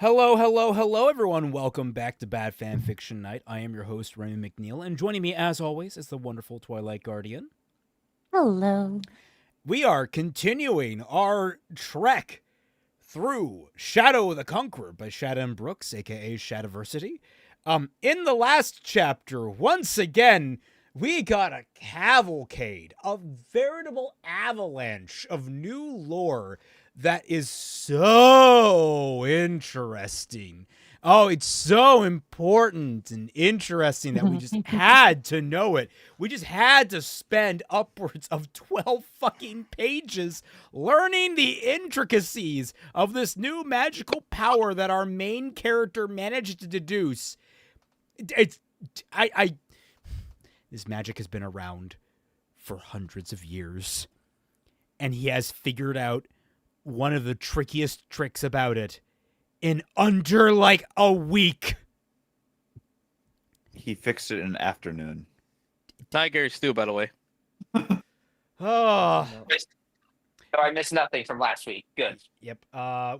Hello, hello, hello, everyone. Welcome back to Bad Fanfiction Night. I am your host, Raymond McNeil, and joining me, as always, is the wonderful Twilight Guardian. Hello. We are continuing our trek through Shadow the Conqueror by Shad Brooks, aka SHADIVERSITY. In the last chapter, once again, we got a cavalcade, a veritable avalanche of new lore that is so interesting. Oh, it's so important and interesting that we just had to know it. We just had to spend upwards of 12 fucking pages learning the intricacies of this new magical power that our main character managed to deduce. This magic has been around for hundreds of years, and he has figured out one of the trickiest tricks about it in under like a week. He fixed it in an afternoon. Tiger stew, by the way. Oh. So I missed nothing from last week. Good. Yep.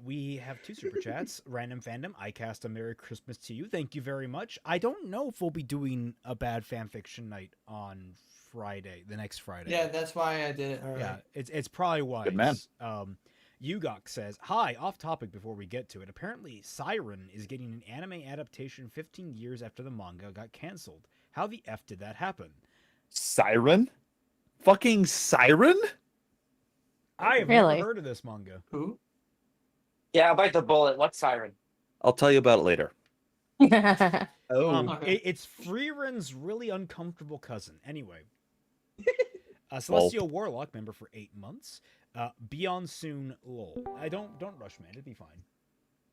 We have 2 super chats. Random Fandom, I cast a Merry Christmas to you. Thank you very much. I don't know if we'll be doing a Bad Fanfiction Night on Friday, the next Friday. Yeah, that's why I did it. All right. Yeah, it's probably wise. Good man. Yugok says, hi, off topic before we get to it. Apparently, Siren is getting an anime adaptation 15 years after the manga got canceled. How the F did that happen? Siren? Fucking Siren? I have Really? never heard of this manga. Who? Yeah, I'll bite the bullet. What's Siren? I'll tell you about it later. Okay. It's Freeren's really uncomfortable cousin. Anyway. Celestial Warlock, member for 8 months. Be on soon, lol. I don't rush, man. It'll be fine.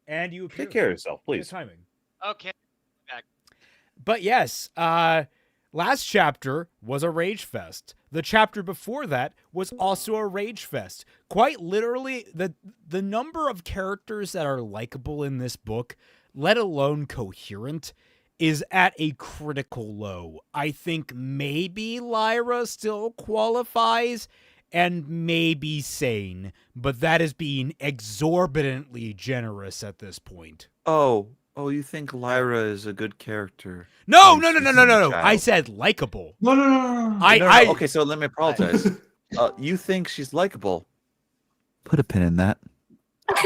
And you appear Take care of yourself, good please. timing. Okay. But yes, last chapter was a rage fest. The chapter before that was also a rage fest. Quite literally, the number of characters that are likable in this book, let alone coherent, is at a critical low. I think maybe Lyra still qualifies, and maybe Sane, but that is being exorbitantly generous at this point. Oh, you think Lyra is a good character? No. She's a child. I said likable. No. No. Okay, so let me apologize. You think she's likable? Put a pin in that.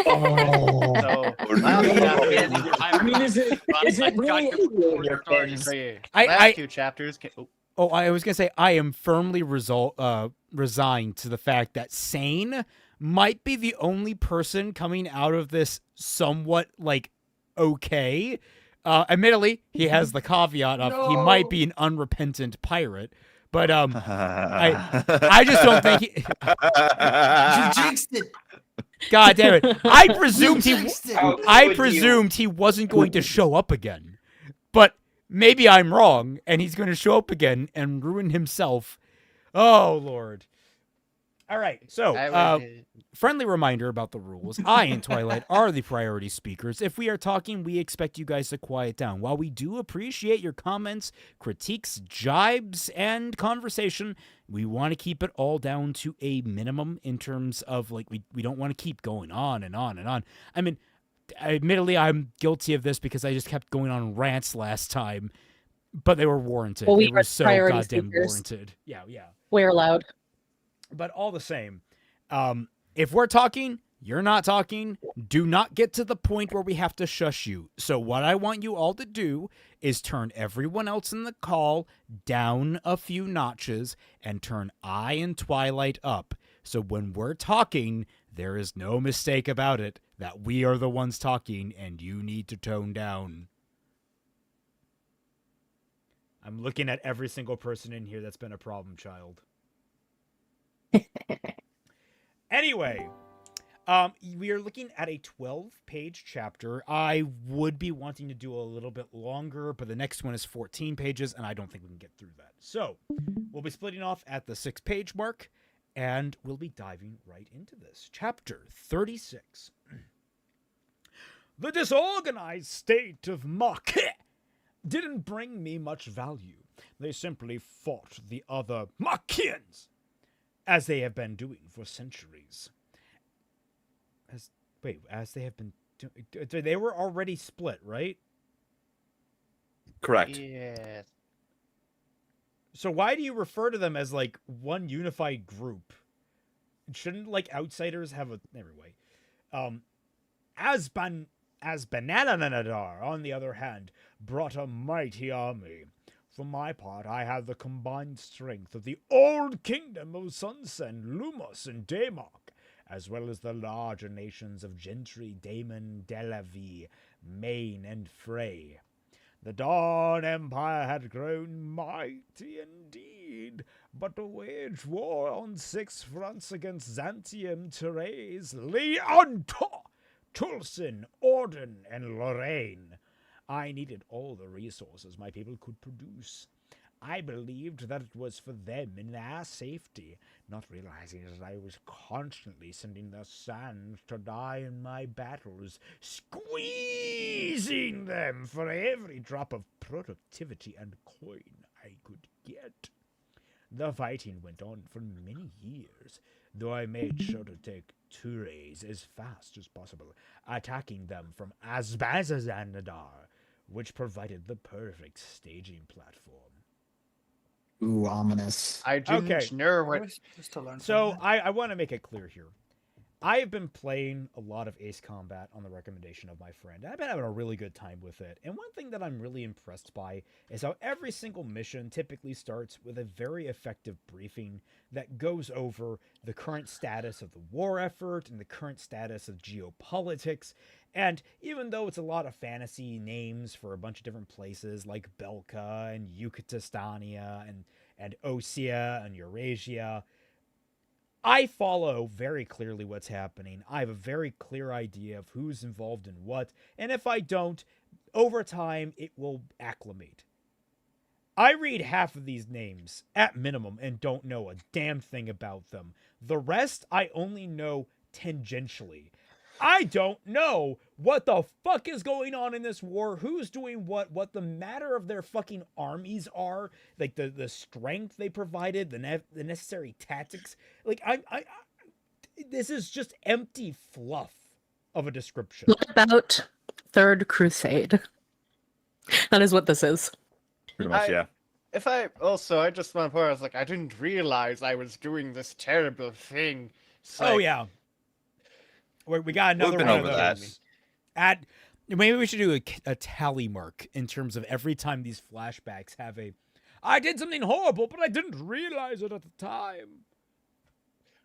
Oh. So, I mean, is it really? Last 2 chapters. Oh, I was gonna say I am firmly resigned to the fact that Sane might be the only person coming out of this somewhat like okay. Admittedly, he has the caveat of he might be an unrepentant pirate, but I just don't think he. You jinxed it. God damn it! I You presumed he wasn't going to show up again, but maybe I'm wrong, and he's going to show up again and ruin himself. Oh Lord! All right, so friendly reminder about the rules. I and Twilight are the priority speakers. If we are talking, we expect you guys to quiet down. While we do appreciate your comments, critiques, jibes, and conversation, we want to keep it all down to a minimum in terms of, like, we don't want to keep going on and on and on. I mean, admittedly, I'm guilty of this because I just kept going on rants last time, but they were warranted. Well, we they were are so priority goddamn speakers. warranted. Yeah. We're allowed. But all the same, if we're talking, you're not talking, do not get to the point where we have to shush you. So what I want you all to do is turn everyone else in the call down a few notches and turn I and Twilight up. So when we're talking, there is no mistake about it that we are the ones talking and you need to tone down. I'm looking at every single person in here that's been a problem child. Anyway, we are looking at a 12-page chapter. I would be wanting to do a little bit longer, but the next one is 14 pages, and I don't think we can get through that. So, we'll be splitting off at the 6-page mark, and we'll be diving right into this. Chapter 36. The disorganized state of Marquet didn't bring me much value. They simply fought the other Marquians, as they have been doing for centuries. As they have been They were already split, right? Correct. Yes. So why do you refer to them as like one unified group? Shouldn't like outsiders have a anyway? As Banananadar, on the other hand, brought a mighty army. For my part, I have the combined strength of the old kingdom of Sunsen, Lumos, and Damark, as well as the larger nations of Gentry, Damon, Delavi, Maine, and Frey. The Dawn Empire had grown mighty indeed, but to wage war on 6 fronts against Xantium, Therese, Leontor, Tulsin, Orden, and Lorraine, I needed all the resources my people could produce. I believed that it was for them and their safety, not realizing that I was constantly sending their sons to die in my battles, squeezing them for every drop of productivity and coin I could get. The fighting went on for many years, though I made sure to take Therese as fast as possible, attacking them from Azbazazanadar, which provided the perfect staging platform. Ooh, ominous. I didn't know what. So I want to make it clear here. I have been playing a lot of Ace Combat on the recommendation of my friend. I've been having a really good time with it. And one thing that I'm really impressed by is how every single mission typically starts with a very effective briefing that goes over the current status of the war effort and the current status of geopolitics. And even though it's a lot of fantasy names for a bunch of different places like Belka and Yucatistania and Osea and Eurasia, I follow very clearly what's happening. I have a very clear idea of who's involved in what, and if I don't, over time, it will acclimate. I read half of these names, at minimum, and don't know a damn thing about them. The rest, I only know tangentially. I don't know what the fuck is going on in this war, who's doing what the matter of their fucking armies are, like the strength they provided, the necessary tactics. Like this is just empty fluff of a description. What about Third Crusade? That is what this is. Pretty much, yeah. I just want to point out, I was like, I didn't realize I was doing this terrible thing. It's Oh like, yeah. We got another been one over of that. those. Maybe we should do a tally mark in terms of every time these flashbacks have a, I did something horrible, but I didn't realize it at the time.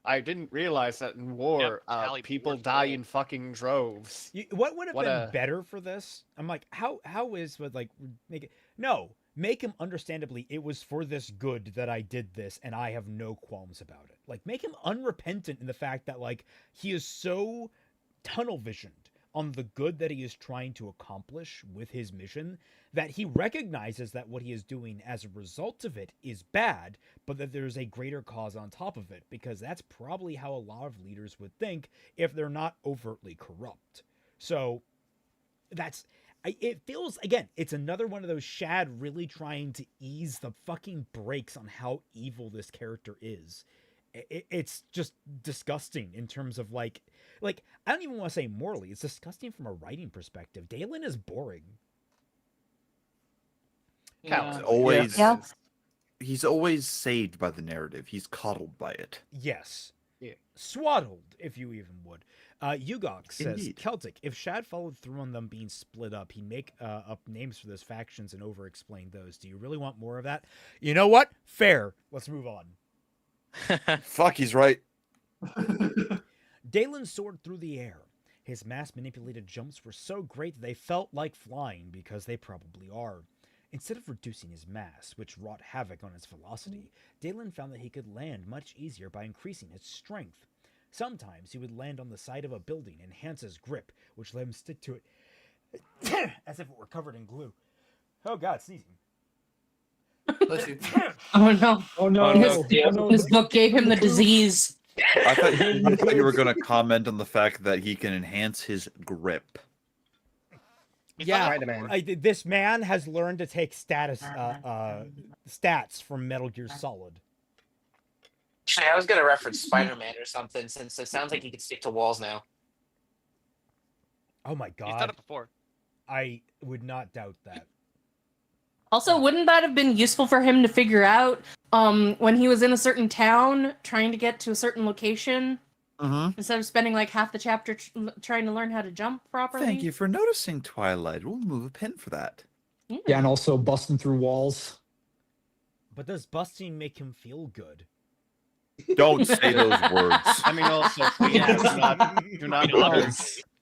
I didn't realize that in war, Tally people war's die gold. in fucking droves. What would have What been a- better for this? I'm like, how is what like make it? No, make him understandably. It was for this good that I did this, and I have no qualms about it. Like, make him unrepentant in the fact that like he is so tunnel visioned on the good that he is trying to accomplish with his mission that he recognizes that what he is doing as a result of it is bad, but that there's a greater cause on top of it, because that's probably how a lot of leaders would think if they're not overtly corrupt. So it feels, again, it's another one of those Shad really trying to ease the fucking brakes on how evil this character is. It's just disgusting in terms of like I don't even want to say morally. It's disgusting from a writing perspective. Dalen is boring. Counts. Always, Yeah. he's always saved by the narrative. He's coddled by it. Yes. Yeah. Swaddled, if you even would. Ugok says, Indeed. Celtic, if Shad followed through on them being split up, he'd make up names for those factions and over-explain those. Do you really want more of that? You know what? Fair. Let's move on. Fuck, he's right. Dalen soared through the air. His mass-manipulated jumps were so great that they felt like flying, because they probably are. Instead of reducing his mass, which wrought havoc on its velocity, Dalen found that he could land much easier by increasing its strength. Sometimes he would land on the side of a building, enhance his grip, which let him stick to it as if it were covered in glue. Oh god, sneezing. Bless you. Oh no. Oh no. His book gave him the disease. I thought you were going to comment on the fact that he can enhance his grip. Yeah, Spider-Man. this man has learned to take stats from Metal Gear Solid. Actually, I was gonna reference Spider-Man or something, since it sounds like he can stick to walls now. Oh my He's done god. it before. I would not doubt that. Also, wouldn't that have been useful for him to figure out when he was in a certain town trying to get to a certain location instead of spending like half the chapter trying to learn how to jump properly? Thank you for noticing, Twilight. We'll move a pin for that. Yeah, and also busting through walls. But does busting make him feel good? Don't say those words. I mean, also, please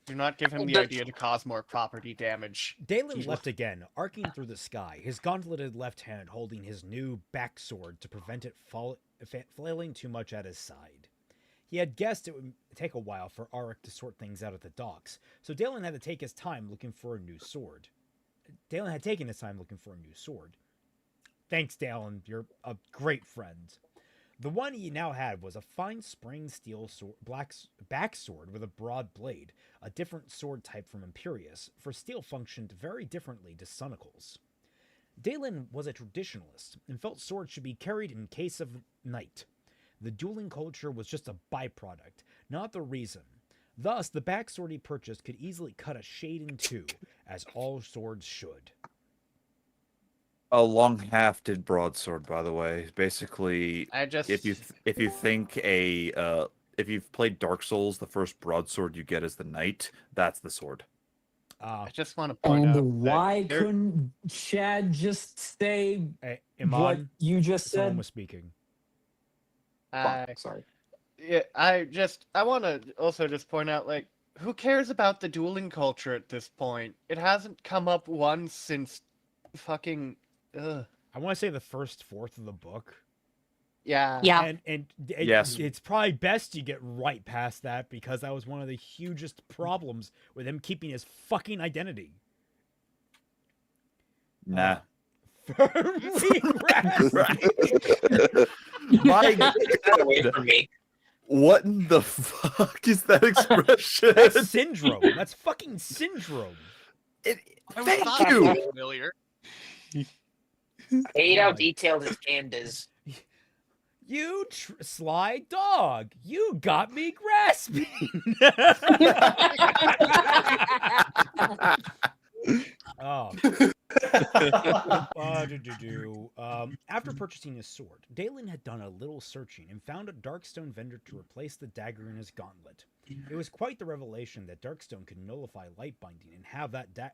do not give him the But- idea to cause more property damage. Dalen leapt again, arcing through the sky, his gauntleted left hand holding his new backsword to prevent it flailing too much at his side. He had guessed it would take a while for Auric to sort things out at the docks, so Dalen had to take his time looking for a new sword. Dalen had taken his time looking for a new sword. Thanks, Dalen. You're a great friend. The one he now had was a fine spring steel backsword with a broad blade, a different sword type from Imperius, for steel functioned very differently to Sunicles. Dalen was a traditionalist and felt swords should be carried in case of night. The dueling culture was just a byproduct, not the reason. Thus, the backsword he purchased could easily cut a shade in two, as all swords should. A long-hafted broadsword, by the way. Basically, if you think if you've played Dark Souls, the first broadsword you get is the knight. That's the sword. I just want to point out. Why couldn't Shad just say Hey, what Iman, you just someone said? was speaking. Sorry. Yeah, I want to also just point out, like, who cares about the dueling culture at this point? It hasn't come up once since fucking. Ugh. I want to say the first fourth of the book. Yeah. Yeah. And Yes. it's probably best you get right past that because that was one of the hugest problems with him keeping his fucking identity. Nah. Firmly grasped. My Get away from me. What in the fuck is that expression? That's syndrome. That's fucking syndrome. Thank you. Familiar. I hate how detailed his hand is. You sly dog. You got me grasping. Oh. After purchasing his sword, Dalen had done a little searching and found a Darkstone vendor to replace the dagger in his gauntlet. It was quite the revelation that Darkstone could nullify light binding, and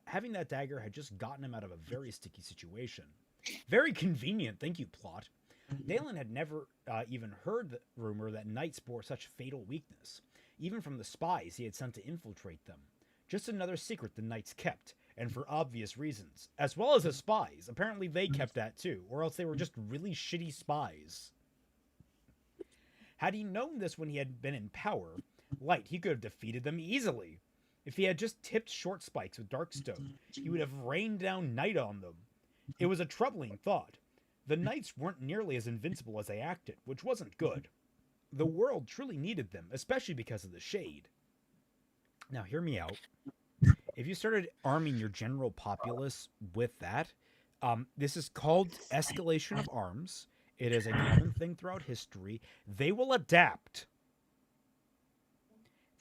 having that dagger had just gotten him out of a very sticky situation. Very convenient, thank you, plot. Dalen had never even heard the rumor that knights bore such fatal weakness, even from the spies he had sent to infiltrate them. Just another secret the knights kept, and for obvious reasons, as well as the spies. Apparently they kept that too, or else they were just really shitty spies. Had he known this when he had been in power, Light, he could have defeated them easily. If he had just tipped short spikes with Darkstone, he would have rained down night on them. It was a troubling thought. The knights weren't nearly as invincible as they acted, which wasn't good. The world truly needed them, especially because of the shade. Now, hear me out. If you started arming your general populace with that, this is called escalation of arms. It is a common thing throughout history. They will adapt.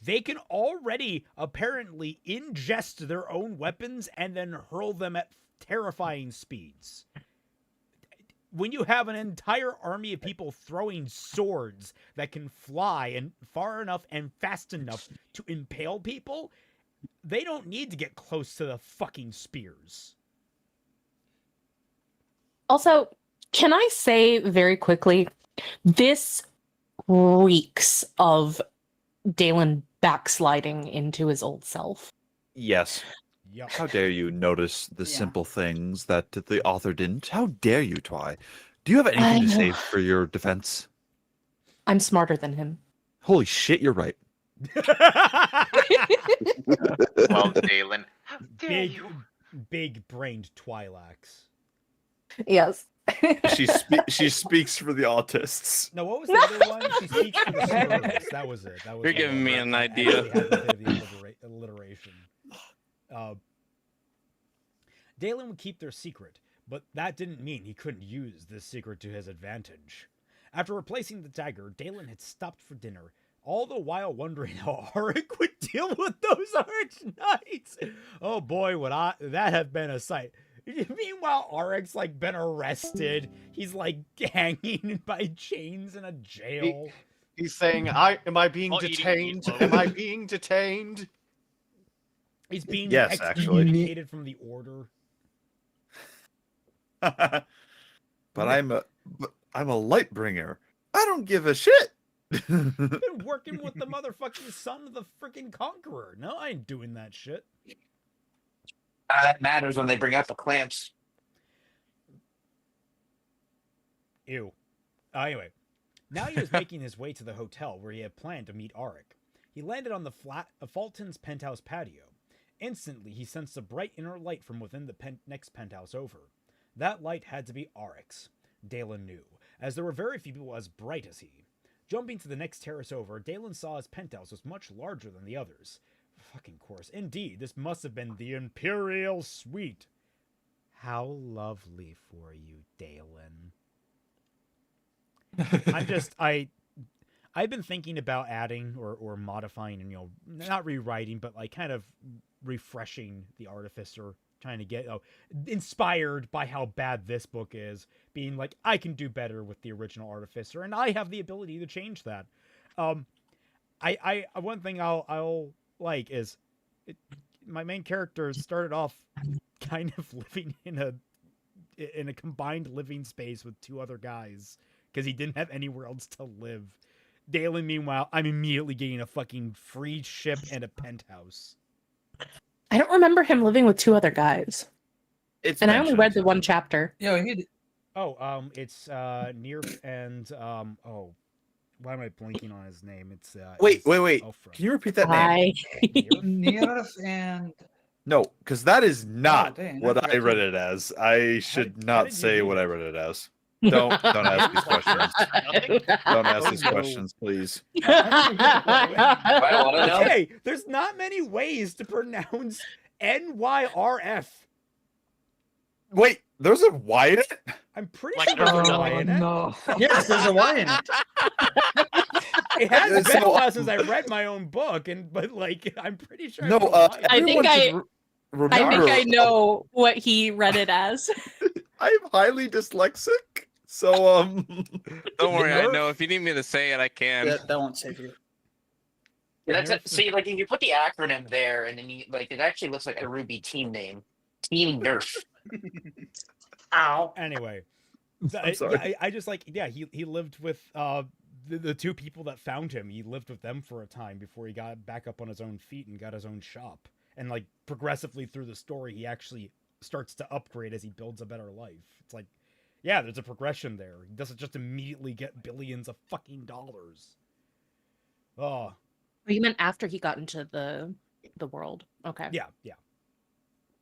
They can already apparently ingest their own weapons and then hurl them at terrifying speeds. When you have an entire army of people throwing swords that can fly and far enough and fast enough to impale people, they don't need to get close to the fucking spears. Also, can I say very quickly, this reeks of Dalen backsliding into his old self. Yes. Yep. How dare you notice the simple things that the author didn't? How dare you, Twy? Do you have anything to say for your defense? I'm smarter than him. Holy shit, you're right. Well, Dalen, how dare you? Big-brained Twi'lax. Yes. She speaks for the autists. No, what was the other one? She speaks for the slurs. That was it. That was You're giving me an idea. Had a bit of the alliteration. Dalen would keep their secret, but that didn't mean he couldn't use this secret to his advantage. After replacing the dagger, Dalen had stopped for dinner, all the while wondering how Auric would deal with those arch knights. Oh boy, would that have been a sight. Meanwhile, Auric's like been arrested. He's like hanging by chains in a jail. He's saying, am I being While eating detained? meatloaf. Am I being detained? He's being Yes, actually. excommunicated from the order. But I'm a light bringer. I don't give a shit. Been working with the motherfucking son of the freaking Conqueror. No, I ain't doing that shit. That matters when they bring out the clamps. Ew. Anyway, now he was making his way to the hotel where he had planned to meet Auric. He landed on the flat of Fulton's penthouse patio. Instantly, he sensed a bright inner light from within the next penthouse over. That light had to be Auric's. Dalen knew, as there were very few people as bright as he. Jumping to the next terrace over, Dalen saw his penthouse was much larger than the others. Fucking course. Indeed, this must have been the Imperial Suite. How lovely for you, Dalen. I've been thinking about adding or modifying and, not rewriting, but like kind of refreshing the Artificer, trying to get inspired by how bad this book is, being like, I can do better with the original Artificer, and I have the ability to change that. One thing I'll like is my main character started off kind of living in a combined living space with two other guys because he didn't have anywhere else to live. Dalen, meanwhile, I'm immediately getting a fucking free ship and a penthouse. I don't remember him living with two other guys. It's And I only mentioned. read the one chapter. Yeah, he It's Nirf and why am I blanking on his name? It's Wait. Elfra. Can you repeat that name? Nirf and No, because that is not dang, what that's I read right. it as. I should how not did you say read what it? I read it as. Don't ask these questions. Don't ask these no. questions, please. I want to know. Okay, there's not many ways to pronounce NYRF. Wait, there's a Y in it? I'm pretty Like, sure there's a there's Y in it. no. Yes, there's a Y in it. It has There's been a no- while since I read my own book, but I'm pretty sure. No, there's a Y in it. I think everyone should remember, I think I know what he read it as. I'm highly dyslexic, so Don't worry, I Nerf. know. If you need me to say it, I can. That won't save you. Yeah, see, like if you put the acronym there, and then it actually looks like a Ruby team name, Team Nerf. Ow. Anyway, I'm sorry. I just he lived with the two people that found him. He lived with them for a time before he got back up on his own feet and got his own shop. And like progressively through the story, he actually starts to upgrade as he builds a better life. It's like, yeah, there's a progression there. He doesn't just immediately get billions of fucking dollars. Oh, You meant after he got into the world. Okay. yeah.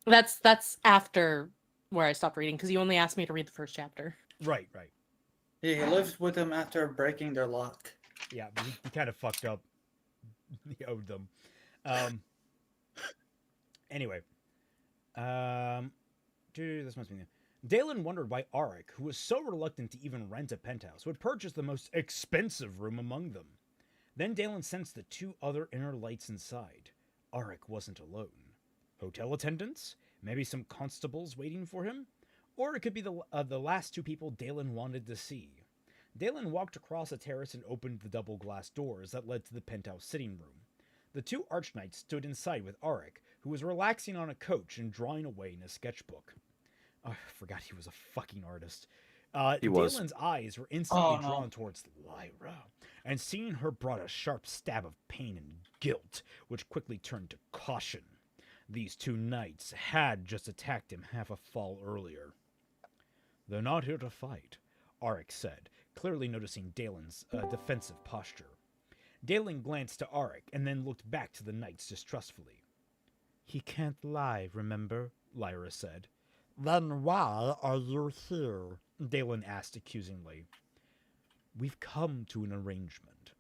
That's after where I stopped reading because you only asked me to read the first chapter. Right. He lives with them after breaking their lock. Yeah, he kind of fucked up. He owed them. Anyway. This must be new. Dalen wondered why Auric, who was so reluctant to even rent a penthouse, would purchase the most expensive room among them. Then Dalen sensed the two other inner lights inside. Auric wasn't alone. Hotel attendants? Maybe some constables waiting for him? Or it could be the last two people Dalen wanted to see. Dalen walked across a terrace and opened the double glass doors that led to the penthouse sitting room. The two archknights stood inside with Auric, who was relaxing on a couch and drawing away in a sketchbook. Oh, I forgot he was a fucking artist. He was. Dalen's eyes were instantly drawn towards Lyra, and seeing her brought a sharp stab of pain and guilt, which quickly turned to caution. These two knights had just attacked him half a fall earlier. They're not here to fight, Auric said, clearly noticing Dalen's defensive posture. Dalen glanced to Auric and then looked back to the knights distrustfully. He can't lie, remember? Lyra said. Then why are you here? Dalen asked accusingly. We've come to an arrangement.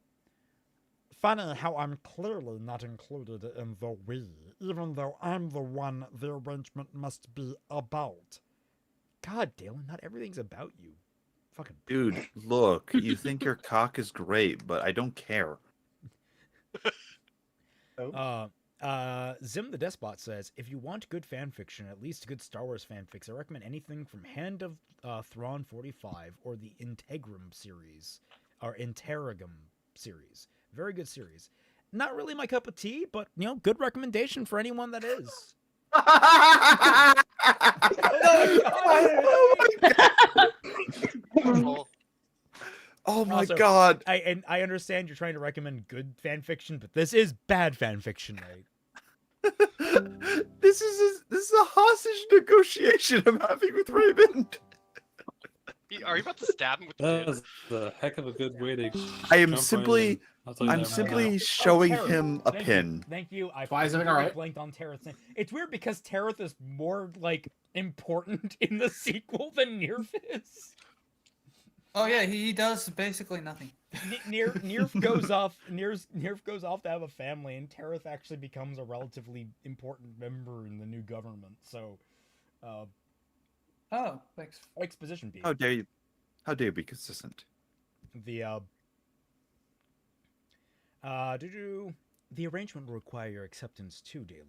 Funny how I'm clearly not included in the we, even though I'm the one the arrangement must be about. God, Dalen, not everything's about you. Fucking dude, look, you think your cock is great, but I don't care. Zim the Despot says, if you want good fan fiction, at least good Star Wars fanfics, I recommend anything from Hand of Thrawn 45 or the Integrum series, or Interrogum series. Very good series. Not really my cup of tea, but, good recommendation for anyone that is. Oh my Also, god! I understand you're trying to recommend good fan fiction, but this is bad fan fiction, right? This is a hostage negotiation I'm having with Raymond. Are you about to stab him with the That was a heck of a good way to. I'm simply showing him a Thank pin. You. Thank you. I blanked on Terra's name. It's weird because Terrath is more important in the sequel than Nirf is. Oh yeah, he does basically nothing. Nirf goes off. Nirf goes off to have a family, and Terrath actually becomes a relatively important member in the new government. So, oh, thanks. Exposition beat. How dare you? How dare you be consistent? The arrangement will require your acceptance too, Dalen,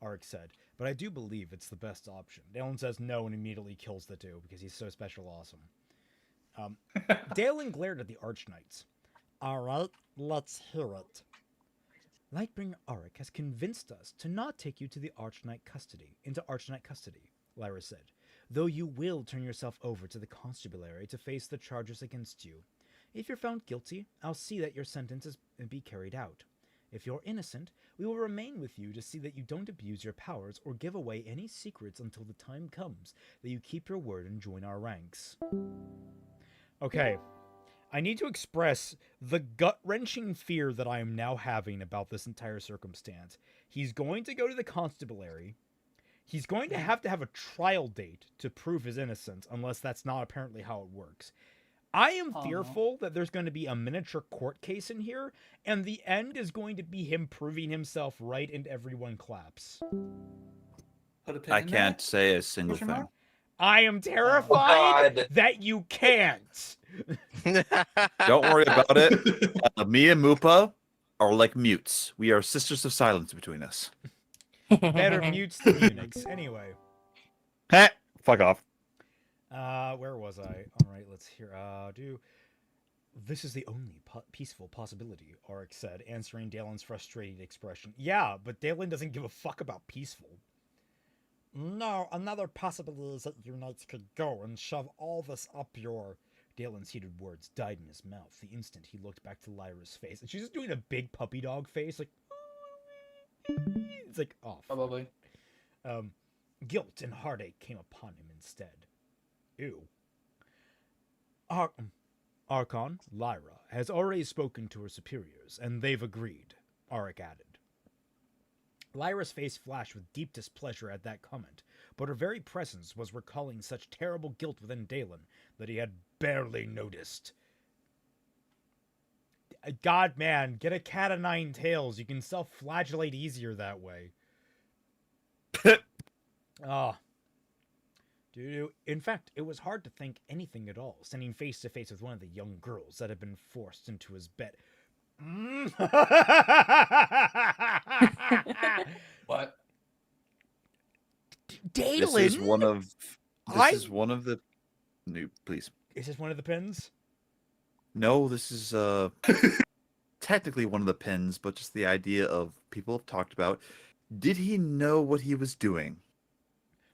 Arik said, but I do believe it's the best option. Dalen says no and immediately kills the two because he's so special awesome. Dalen glared at the Archknights. Alright, let's hear it. Lightbringer Arik has convinced us to not take you to the Archknight custody, Lyra said, though you will turn yourself over to the constabulary to face the charges against you. If you're found guilty, I'll see that your sentence be carried out. If you're innocent, we will remain with you to see that you don't abuse your powers or give away any secrets until the time comes that you keep your word and join our ranks. Okay, I need to express the gut-wrenching fear that I am now having about this entire circumstance. He's going to go to the constabulary. He's going to have a trial date to prove his innocence, unless that's not apparently how it works. I am fearful that there's going to be a miniature court case in here, and the end is going to be him proving himself right and everyone claps. I can't say a single thing. I am terrified that you can't. Don't worry about it. Me and Mupa are like mutes. We are sisters of silence between us. Better mutes than eunuchs. Anyway. Fuck off. Where was I? Alright, let's hear. This is the only peaceful possibility, Arik said, answering Dalen's frustrated expression. Yeah, but Dalen doesn't give a fuck about peaceful. No, another possibility is that you knights could go and shove all this up your... Dalen's heated words died in his mouth the instant he looked back to Lyra's face. And she's just doing a big puppy dog face, like... It's like, oh, probably. Guilt and heartache came upon him instead. Ew. Archon, Lyra, has already spoken to her superiors, and they've agreed, Arik added. Lyra's face flashed with deep displeasure at that comment, but her very presence was recalling such terrible guilt within Dalen that he had barely noticed. God, man, get a cat of nine tails. You can self-flagellate easier that way. In fact, it was hard to think anything at all, standing face to face with one of the young girls that had been forced into his bed. What? Dalen? This is one of the... No, please. Is this one of the pins? No, this is technically one of the pins, but just the idea of people have talked about. Did he know what he was doing?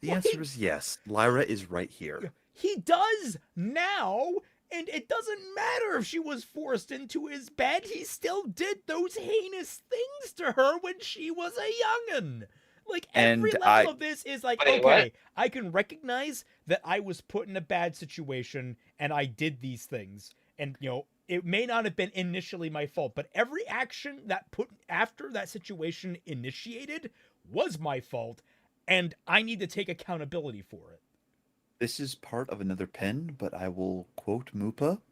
The answer is yes. Lyra is right here. He does now, and it doesn't matter if she was forced into his bed. He still did those heinous things to her when she was a young'un. Like, every level of this is like, okay, I can recognize that I was put in a bad situation, and I did these things. And, it may not have been initially my fault, but every action that put after that situation initiated was my fault, and I need to take accountability for it. This is part of another pen, but I will quote Mupa.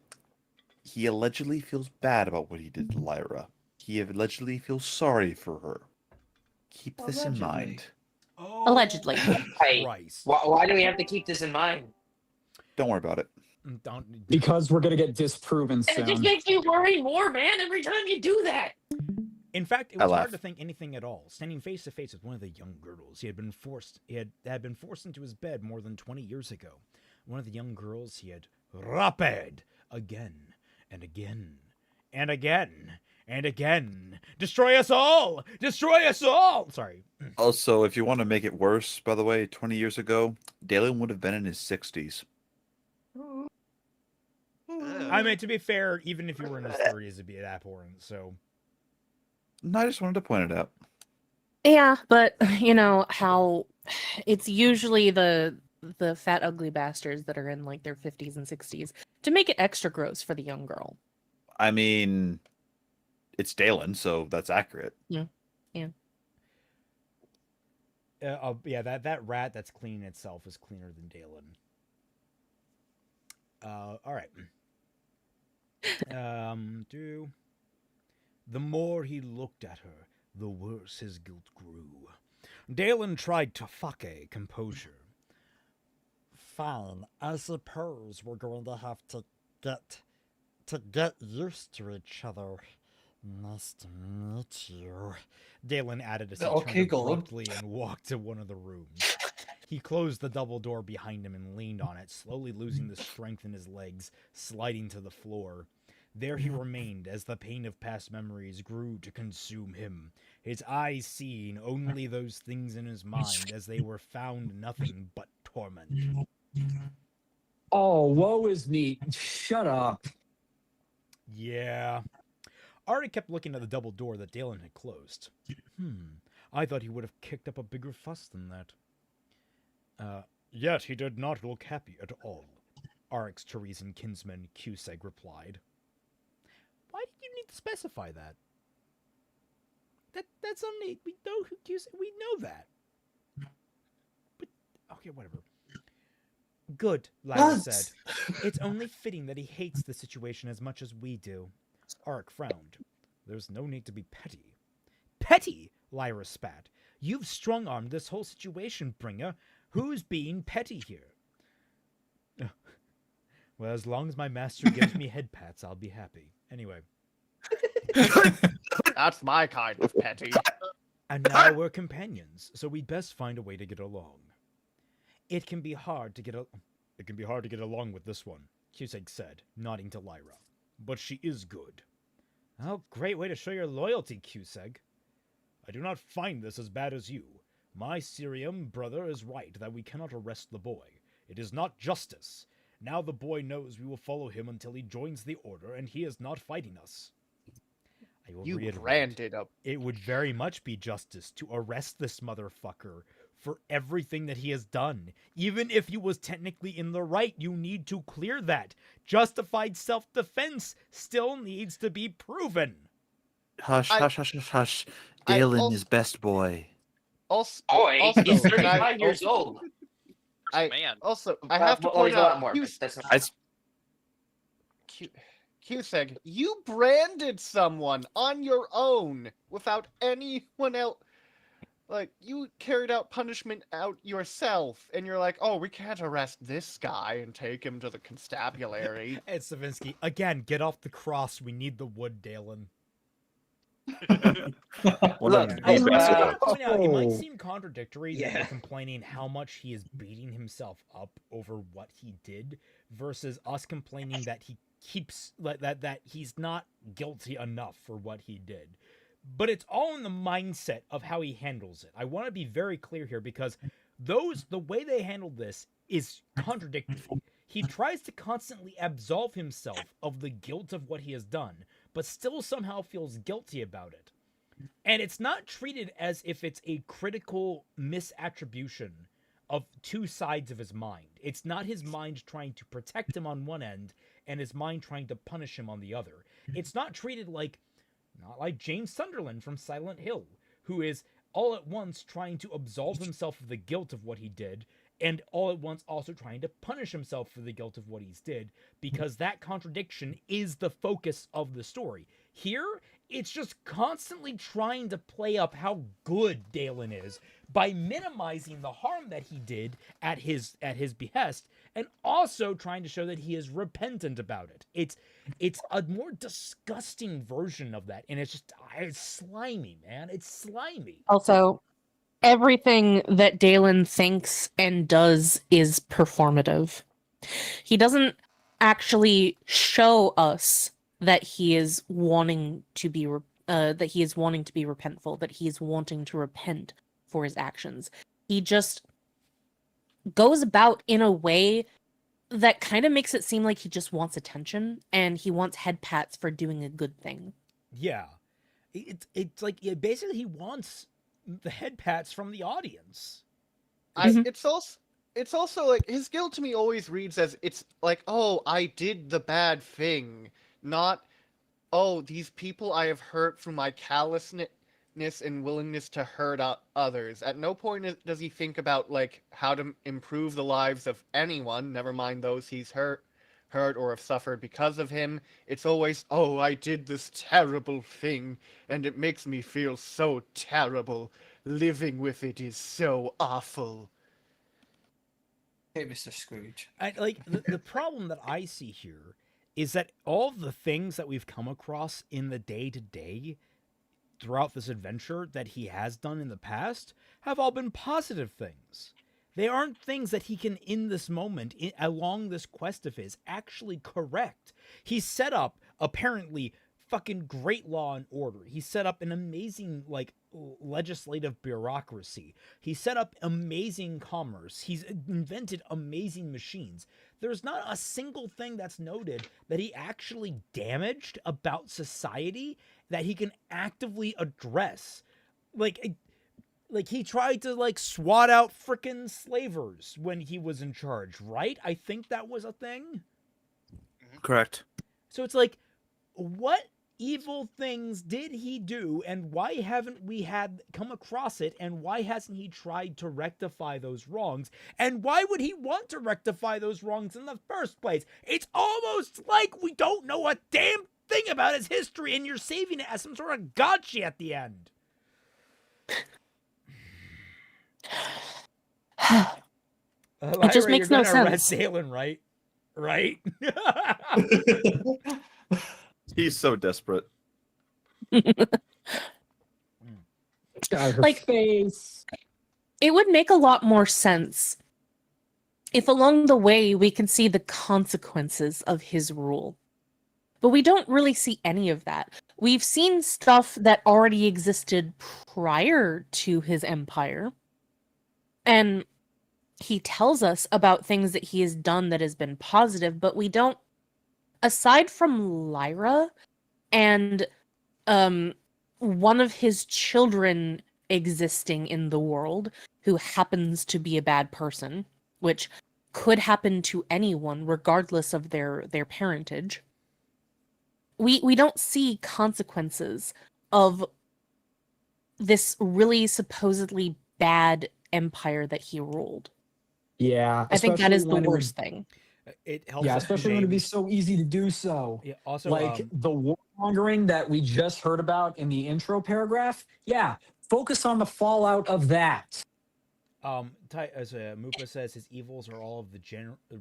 He allegedly feels bad about what he did to Lyra. He allegedly feels sorry for her. Keep this in mind. Allegedly. Why do we have to keep this in mind? Don't worry about it. Because we're gonna get disproven soon. And it just makes you worry more, man, every time you do that. In fact, it I was hard laugh. to think anything at all. Standing face to face with one of the young girls, he had been forced into his bed more than 20 years ago. One of the young girls he had raped again and again and again and again. Destroy us all! Destroy us all! Sorry. Also, if you want to make it worse, by the way, 20 years ago, Dalen would have been in his 60s. I mean, to be fair, even if you were in his 30s, it'd be abhorrent, so... No, I just wanted to point it out. Yeah, but you know how it's usually the fat ugly bastards that are in like their 50s and 60s to make it extra gross for the young girl. I mean, it's Dalen, so that's accurate. Yeah. Yeah, that rat that's cleaning itself is cleaner than Dalen. All right. The more he looked at her, the worse his guilt grew. Dalen tried to fucking composure. Fine, I suppose we're going to have to get used to each other. Nice to meet you. Dalen added as he Okay, turned go on. abruptly and walked to one of the rooms. He closed the double door behind him and leaned on it, slowly losing the strength in his legs, sliding to the floor. There he remained as the pain of past memories grew to consume him, his eyes seeing only those things in his mind as they were found nothing but torment. Oh, woe is me. Shut up. Yeah. Ari kept looking at the double door that Dalen had closed. I thought he would have kicked up a bigger fuss than that. Yet he did not look happy at all, Arik's Teresian kinsman Cusack replied. Why did you need to specify that? That's only... We know who Cusack... We know that. But... Okay, whatever. Good, Lyra said. It's only fitting that he hates the situation as much as we do. Arik frowned. There's no need to be petty. Petty? Lyra spat. You've strong-armed this whole situation, Bringer. Who's being petty here? Well, as long as my master gives me head pats, I'll be happy. Anyway. That's my kind of petty. And now we're companions, so we'd best find a way to get along. It can be hard to get along with this one, Cusack said, nodding to Lyra. But she is good. Oh, great way to show your loyalty, Cusack. I do not find this as bad as you. My Syrian brother is right that we cannot arrest the boy. It is not justice. Now the boy knows we will follow him until he joins the order, and he is not fighting us. I will reiterate, branded up. It would very much be justice to arrest this motherfucker for everything that he has done. Even if he was technically in the right, you need to clear that. Justified self-defense still needs to be proven. Hush, hush, hush, hush, hush. Dalen is best boy. Also, he's 35 years old. I I have to point out, Cusack, you branded someone on your own without anyone else. Like, you carried out punishment out yourself, and you're like, oh, we can't arrest this guy and take him to the constabulary. Ed Savinsky, again, get off the cross. We need the wood, Dalen. Look, it might seem contradictory that you're complaining how much he is beating himself up over what he did versus us complaining that he keeps that he's not guilty enough for what he did. But it's all in the mindset of how he handles it. I want to be very clear here because the way they handled this is contradictory. He tries to constantly absolve himself of the guilt of what he has done, but still somehow feels guilty about it. And it's not treated as if it's a critical misattribution of two sides of his mind. It's not his mind trying to protect him on one end and his mind trying to punish him on the other. It's not treated not like James Sunderland from Silent Hill, who is all at once trying to absolve himself of the guilt of what he did, and all at once also trying to punish himself for the guilt of what he's did, because that contradiction is the focus of the story. Here, it's just constantly trying to play up how good Dalen is, by minimizing the harm that he did at his behest, and also trying to show that he is repentant about it. It's a more disgusting version of that, and it's slimy, man. It's slimy. Also, everything that Dalen thinks and does is performative. He doesn't actually show us that he is wanting to be repentful, that he is wanting to repent for his actions. He just goes about in a way that kind of makes it seem like he just wants attention and he wants head pats for doing a good thing. Yeah, it's like basically he wants the head pats from the audience. It's also like his guilt to me always reads as it's like, oh, I did the bad thing, not, oh, these people I have hurt through my callousness and willingness to hurt others. At no point does he think about like how to improve the lives of anyone, never mind those he's hurt or have suffered because of him. It's always, oh, I did this terrible thing and it makes me feel so terrible. Living with it is so awful. Hey, Mr. Scrooge. The problem that I see here is that all the things that we've come across in the day-to-day throughout this adventure that he has done in the past have all been positive things. They aren't things that he can, in this moment, along this quest of his, actually correct. He set up, apparently, fucking great law and order. He set up an amazing, legislative bureaucracy. He set up amazing commerce. He's invented amazing machines. There's not a single thing that's noted that he actually damaged about society that he can actively address. Like he tried to swat out frickin' slavers when he was in charge, right? I think that was a thing. Correct. So it's like, what evil things did he do, and why haven't we come across it, and why hasn't he tried to rectify those wrongs, and why would he want to rectify those wrongs in the first place? It's almost like we don't know a damn thing about his history, and you're saving it as some sort of gotcha at the end. It just makes no sense. Dalen, right? He's so desperate. Face. It would make a lot more sense if along the way we can see the consequences of his rule. But we don't really see any of that. We've seen stuff that already existed prior to his empire. And he tells us about things that he has done that has been positive, but we don't, aside from Lyra and one of his children existing in the world who happens to be a bad person, which could happen to anyone regardless of their parentage. We don't see consequences of this really supposedly bad empire that he ruled. Yeah, I think that is the worst thing. It helps. Yeah, especially when it'd be so easy to do so. Yeah. Also, the warmongering that we just heard about in the intro paragraph. Yeah, focus on the fallout of that. As Mupa says, his evils are all of the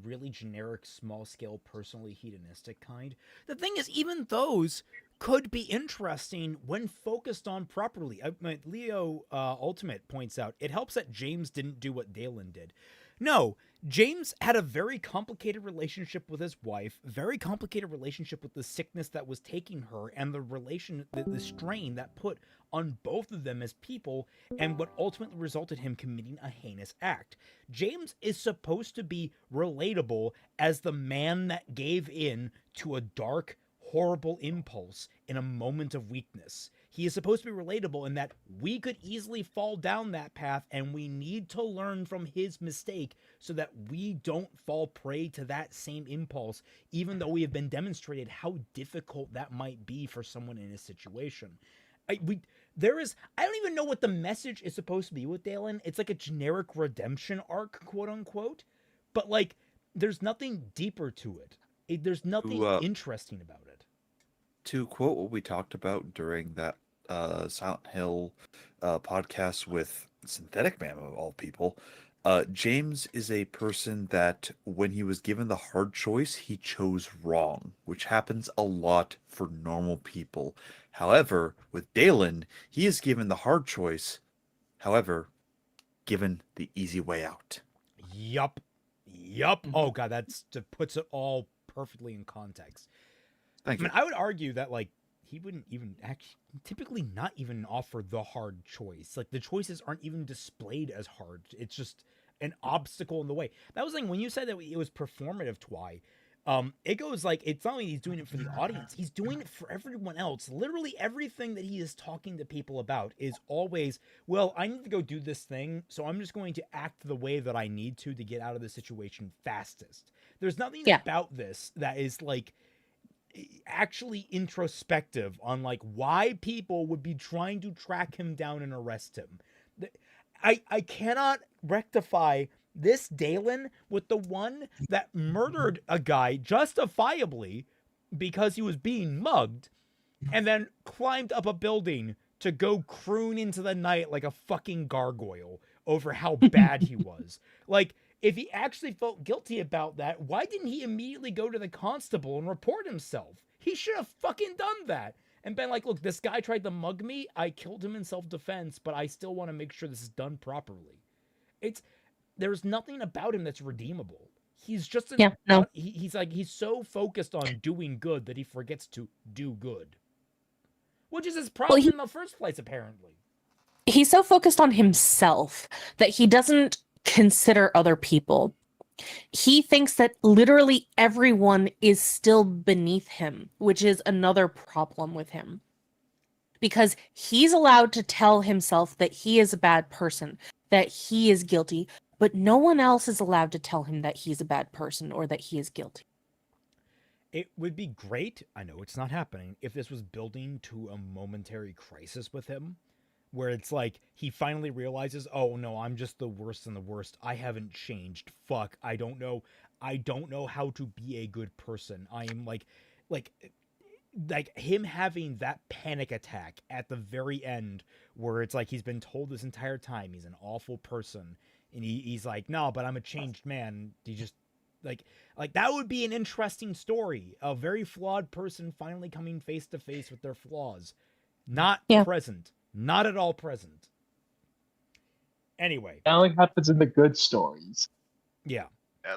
really generic, small-scale, personally hedonistic kind. The thing is, even those could be interesting when focused on properly. Leo Ultimate points out, it helps that James didn't do what Dalen did. No, James had a very complicated relationship with his wife, very complicated relationship with the sickness that was taking her, and the strain that put on both of them as people, and what ultimately resulted him committing a heinous act. James is supposed to be relatable as the man that gave in to a dark, horrible impulse in a moment of weakness. He is supposed to be relatable in that we could easily fall down that path, and we need to learn from his mistake so that we don't fall prey to that same impulse, even though we have been demonstrated how difficult that might be for someone in his situation. I don't even know what the message is supposed to be with Dalen. It's like a generic redemption arc, quote unquote, but there's nothing deeper to it. There's nothing interesting about it. To quote what we talked about during that Silent Hill podcast with Synthetic Man of all people. James is a person that when he was given the hard choice, he chose wrong, which happens a lot for normal people. However, with Dalen, he is given the hard choice, however, given the easy way out. Yup. Oh god, that puts it all perfectly in context. Thank you. I would argue that like he wouldn't even actually typically not even offer the hard choice. Like the choices aren't even displayed as hard. It's just an obstacle in the way. That was like when you said that it was performative, Twy. It goes like it's not like he's doing it for the audience. He's doing it for everyone else. Literally everything that he is talking to people about is always, well, I need to go do this thing, so I'm just going to act the way that I need to get out of the situation fastest. There's nothing about this that is like actually introspective on like why people would be trying to track him down and arrest him. I cannot rectify this Dalen with the one that murdered a guy justifiably because he was being mugged and then climbed up a building to go croon into the night like a fucking gargoyle over how bad he was. Like, if he actually felt guilty about that, why didn't he immediately go to the constable and report himself? He should have fucking done that and been like, look, this guy tried to mug me. I killed him in self-defense, but I still want to make sure this is done properly. There's nothing about him that's redeemable. He's just he's so focused on doing good that he forgets to do good. Which is his problem in the first place, apparently. He's so focused on himself that he doesn't consider other people. He thinks that literally everyone is still beneath him, which is another problem with him. Because he's allowed to tell himself that he is a bad person, that he is guilty, but no one else is allowed to tell him that he's a bad person or that he is guilty. It would be great, I know it's not happening, if this was building to a momentary crisis with him, where it's like he finally realizes, oh no, I'm just the worst and the worst. I haven't changed. Fuck, I don't know how to be a good person. I am like him having that panic attack at the very end where it's like he's been told this entire time he's an awful person and he's like, no, but I'm a changed man. He just like that would be an interesting story. A very flawed person finally coming face to face with their flaws. Not present. Not at all present. Anyway. That only happens in the good stories. Yeah.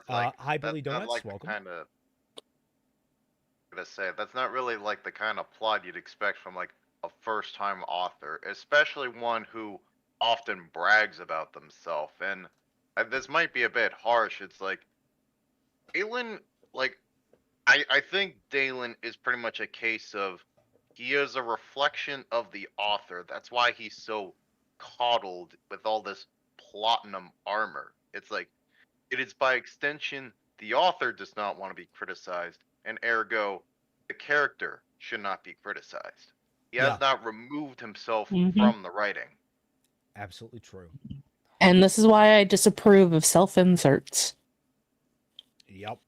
Hi, Billy Donuts. Like welcome. I'm gonna say that's not really like the kind of plot you'd expect from like a first-time author, especially one who often brags about themselves. And this might be a bit harsh. It's like Dalen, like I think Dalen is pretty much a case of he is a reflection of the author. That's why he's so coddled with all this platinum armor. It's like, it is by extension, the author does not want to be criticized, and ergo, the character should not be criticized. He has not removed himself from the writing. Absolutely true. And this is why I disapprove of self-inserts. Yep.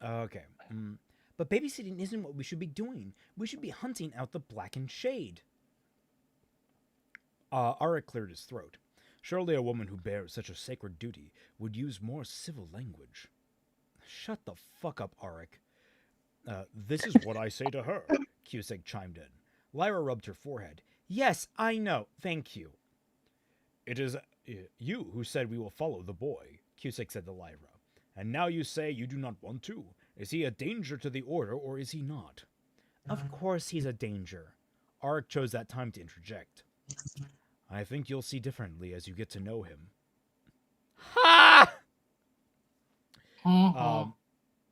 Okay. But babysitting isn't what we should be doing. We should be hunting out the blackened shade. Arik cleared his throat. Surely a woman who bears such a sacred duty would use more civil language. Shut the fuck up, Arik. This is what I say to her, Cusick chimed in. Lyra rubbed her forehead. Yes, I know. Thank you. It is you who said we will follow the boy, Cusick said to Lyra. And now you say you do not want to. Is he a danger to the Order, or is he not? Of course he's a danger. Arik chose that time to interject. I think you'll see differently as you get to know him. Ha!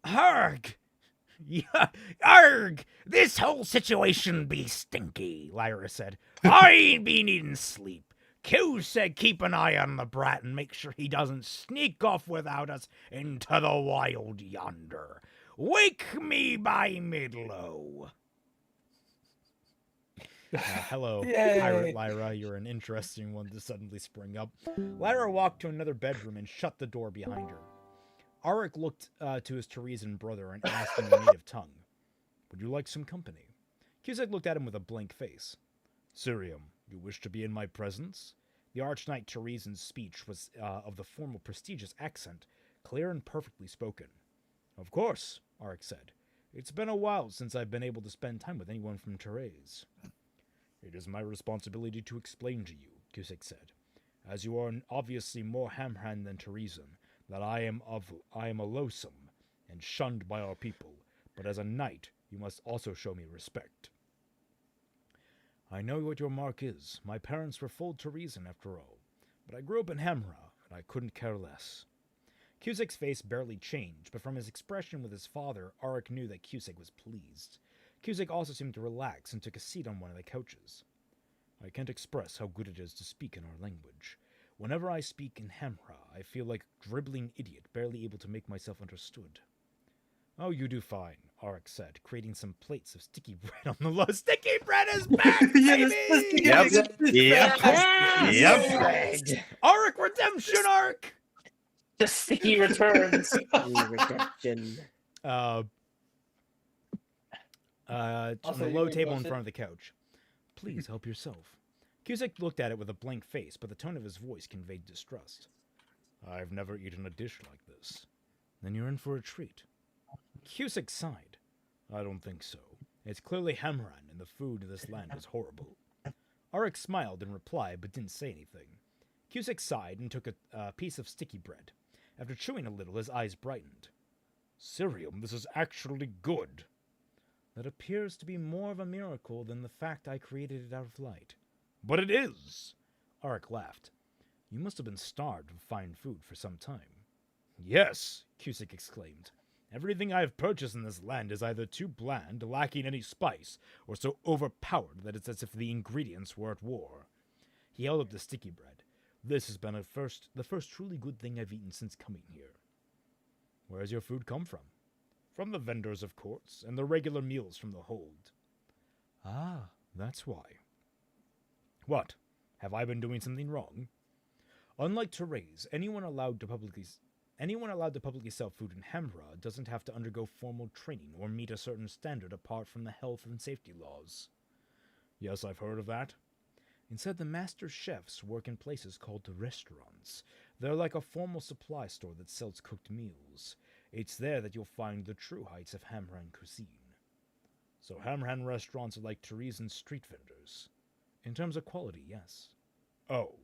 Arg! Yeah, arg! This whole situation be stinky, Lyra said. I ain't been needing sleep. Q said keep an eye on the brat and make sure he doesn't sneak off without us into the wild yonder. Wake me by mid-low. Hello, Pirate Lyra. You're an interesting one to suddenly spring up. Lyra walked to another bedroom and shut the door behind her. Arik looked to his Teresian brother and asked in a native tongue, Would you like some company? Cusick looked at him with a blank face. Sirium, you wish to be in my presence? The Archknight Teresan's speech was of the formal, prestigious accent, clear and perfectly spoken. Of course, Arik said. It's been a while since I've been able to spend time with anyone from Therese. It is my responsibility to explain to you, Cusick said, as you are obviously more Hamran than Teresan, that I am a loathsome and shunned by our people, but as a knight, you must also show me respect. I know what your mark is. My parents were full Teresan after all, but I grew up in Hamra, and I couldn't care less. Cusick's face barely changed, but from his expression with his father, Arik knew that Cusick was pleased. Cusick also seemed to relax and took a seat on one of the couches. I can't express how good it is to speak in our language. Whenever I speak in Hamra, I feel like a dribbling idiot, barely able to make myself understood. Oh, you do fine, Arik said, creating some plates of sticky bread on the low. Sticky bread is back, baby! Yep. Arik redemption arc! The sticky returns. Redemption. On the low table in front of the couch. Please help yourself. Cusick looked at it with a blank face, but the tone of his voice conveyed distrust. I've never eaten a dish like this. Then you're in for a treat. Cusick sighed. I don't think so. It's clearly Hamran, and the food in this land is horrible. Arik smiled in reply, but didn't say anything. Cusick sighed and took a piece of sticky bread. After chewing a little, his eyes brightened. Cirium, this is actually good. That appears to be more of a miracle than the fact I created it out of light. But it is! Arik laughed. You must have been starved of fine food for some time. Yes, Cusick exclaimed. Everything I have purchased in this land is either too bland, lacking any spice, or so overpowered that it's as if the ingredients were at war. He held up the sticky bread. This has been the first truly good thing I've eaten since coming here. Where has your food come from? From the vendors, of course, and the regular meals from the hold. Ah, that's why. What? Have I been doing something wrong? Unlike Therese, anyone allowed to publicly sell food in Hamra doesn't have to undergo formal training or meet a certain standard apart from the health and safety laws. Yes, I've heard of that. Instead, the master chefs work in places called restaurants. They're like a formal supply store that sells cooked meals. It's there that you'll find the true heights of Hamran cuisine. So Hamran restaurants are like Teresan street vendors. In terms of quality, yes. Oh.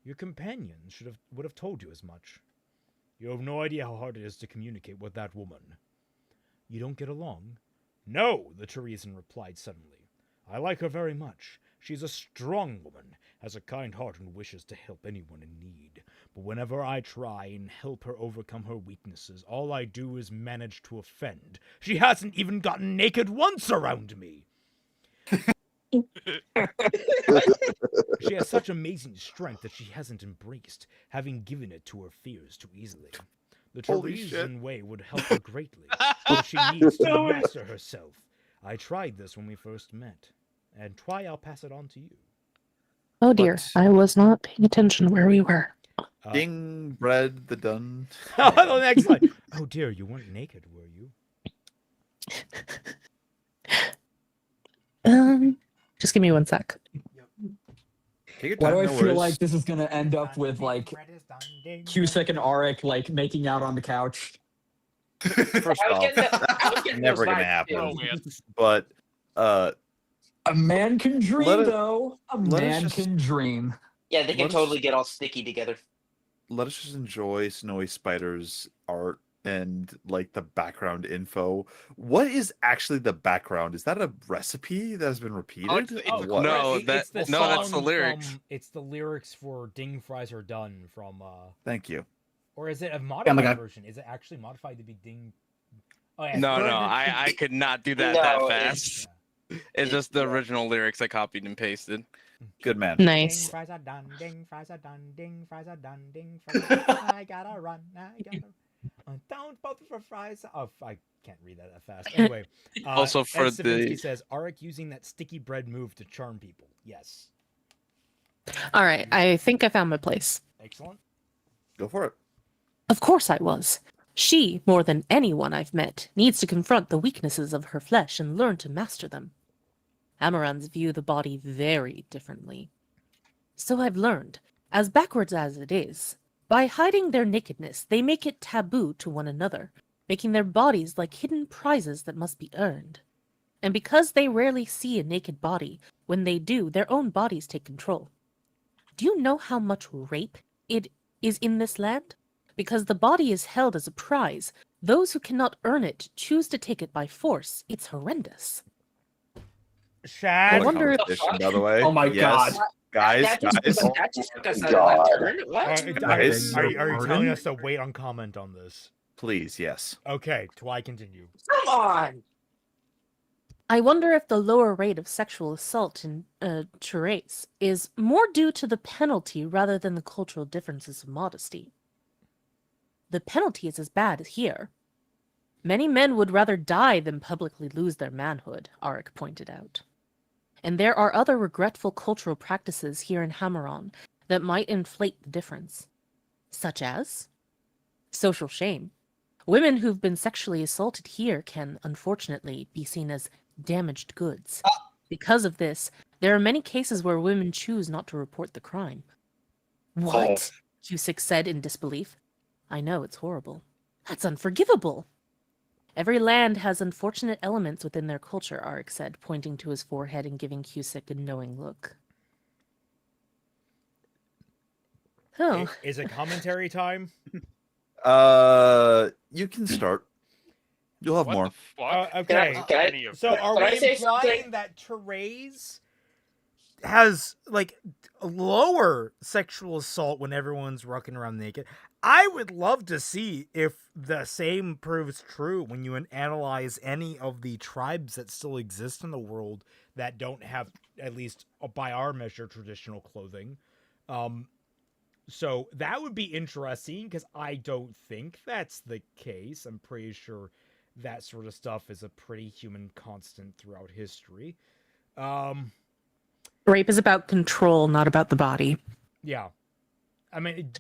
Your companion would have told you as much. You have no idea how hard it is to communicate with that woman. You don't get along? No, the Teresan replied suddenly. I like her very much. She's a strong woman, has a kind heart and wishes to help anyone in need. But whenever I try and help her overcome her weaknesses, all I do is manage to offend. She hasn't even gotten naked once around me. She has such amazing strength that she hasn't embraced, having given it to her fears too easily. The Teresian way would help her greatly, but she needs to master herself. I tried this when we first met, and I'll pass it on to you. Oh dear, I was not paying attention where we were. Ding, bread, the done. The next line. Oh dear, you weren't naked, were you? Just give me 1 sec. Why do I feel like this is gonna end up with like Cusick and Arik like making out on the couch? First off, never gonna happen. But a man can dream, though. A man can dream. Yeah, they can totally get all sticky together. Let us just enjoy Snowy Spider's art and like the background info. What is actually the background? Is that a recipe that has been repeated? That's the lyrics. It's the lyrics for "Ding Fries Are Done" from. Thank you. Or is it a modified version? Is it actually modified to be "Ding"? Oh, yeah, no, I could not do that that fast. It's just the original lyrics I copied and pasted. Good man. Nice. Ding fries are done. Ding fries are done. Ding fries are done. Ding fries are done. I gotta run. Don't both for fries. Oh, I can't read that fast. Anyway, also for Ed Savinsky says Arik using that sticky bread move to charm people. Yes. All right, I think I found my place. Excellent. Go for it. Of course I was. She, more than anyone I've met, needs to confront the weaknesses of her flesh and learn to master them. Amarans view the body very differently. So I've learned, as backwards as it is, by hiding their nakedness, they make it taboo to one another, making their bodies like hidden prizes that must be earned. And because they rarely see a naked body, when they do, their own bodies take control. Do you know how much rape it is in this land? Because the body is held as a prize. Those who cannot earn it choose to take it by force. It's horrendous. Shad, I wonder if... by the way. Oh my yes. god. Guys, That just took us out of left turn. What? Guys, are you telling us to wait on comment on this? please, yes. Okay, do I continue? Come on! I wonder if the lower rate of sexual assault in Therese is more due to the penalty rather than the cultural differences of modesty. The penalty is as bad as here. Many men would rather die than publicly lose their manhood, Arik pointed out. And there are other regretful cultural practices here in Hammeron that might inflate the difference. Such as social shame. Women who've been sexually assaulted here can, unfortunately, be seen as damaged goods. Because of this, there are many cases where women choose not to report the crime. What? Cusick said in disbelief. I know, it's horrible. That's unforgivable. Every land has unfortunate elements within their culture, Arik said, pointing to his forehead and giving Cusick a knowing look. Oh. Is it commentary time? You can start. You'll have What more. the fuck? Okay. Can I- So are Can I we say implying something? that Therese has like a lower sexual assault when everyone's rocking around naked? I would love to see if the same proves true when you analyze any of the tribes that still exist in the world that don't have, at least by our measure, traditional clothing. So that would be interesting because I don't think that's the case. I'm pretty sure that sort of stuff is a pretty human constant throughout history. Rape is about control, not about the body. Yeah. I mean,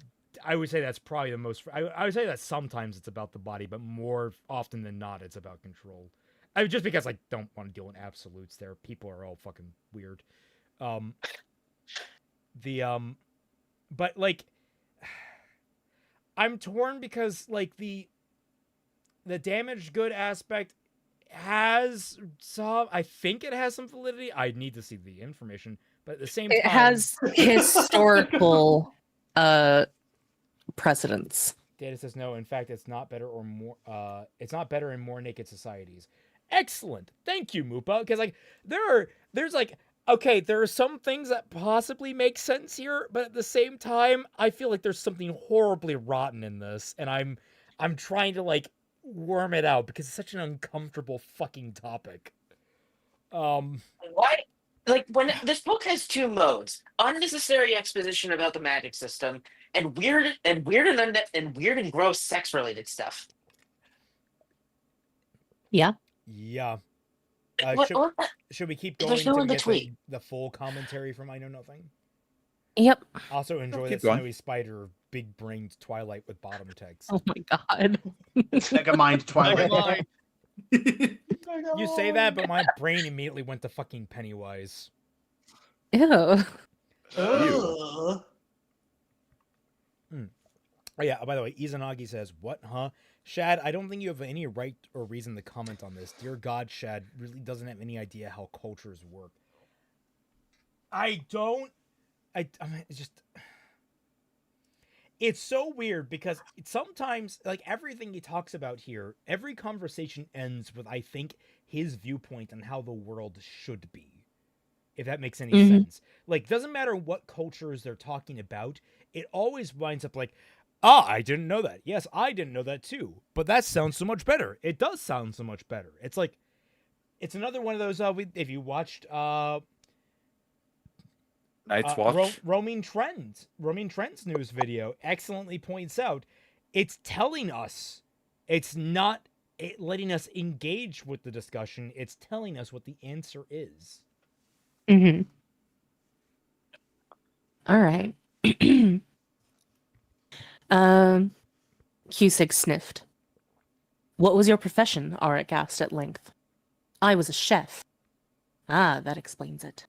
I would say that's probably the most... I would say that sometimes it's about the body, but more often than not, it's about control. Just because I don't want to deal in absolutes there. People are all fucking weird. But, like... I'm torn because, like, the damaged good aspect has some... I think it has some validity. I need to see the information. But at the same time... It has historical precedence. Data says no. In fact, it's not better or more. It's not better in more naked societies. Excellent. Thank you, Mupa. Because like there's like okay, there are some things that possibly make sense here, but at the same time, I feel like there's something horribly rotten in this, and I'm trying to like worm it out because it's such an uncomfortable fucking topic. Why? Like when this book has two modes: unnecessary exposition about the magic system, and weird and gross sex related stuff. Yeah. What- Should we keep There's going no to in get between. the full commentary from I Know Nothing? Yep. Also enjoy Keep the going. Snowy Spider big-brained Twilight with bottom text. Oh my god. Megamind Twilight. You say that, but my brain immediately went to fucking Pennywise. Ew. Oh yeah, by the way, Izanagi says, what, huh? Shad, I don't think you have any right or reason to comment on this. Dear God, Shad really doesn't have any idea how cultures work. I mean, it's just... It's so weird because sometimes, like, everything he talks about here, every conversation ends with, I think, his viewpoint on how the world should be. If that makes any sense. Like, doesn't matter what cultures they're talking about, it always winds up like, I didn't know that. Yes, I didn't know that too. But that sounds so much better. It does sound so much better. It's like, it's another one of those, if you watched, Night's Watch. Roaming Trends news video excellently points out, it's telling us, it's not letting us engage with the discussion, it's telling us what the answer is. Mm-hmm. All right. Cusick sniffed. What was your profession? Arik asked at length. I was a chef. Ah, that explains it.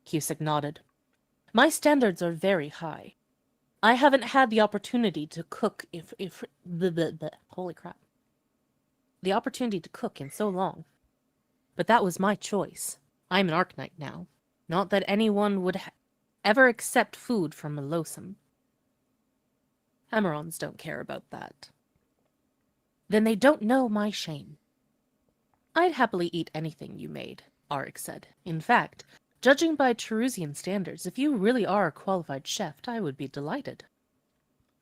Cusick nodded. My standards are very high. I haven't had the opportunity to cook holy crap. The opportunity to cook in so long. But that was my choice. I'm an Arknight now. Not that anyone would ever accept food from a Losum. Hammerons don't care about that. Then they don't know my shame. I'd happily eat anything you made, Arik said. In fact, judging by Cherusian standards, if you really are a qualified chef, I would be delighted.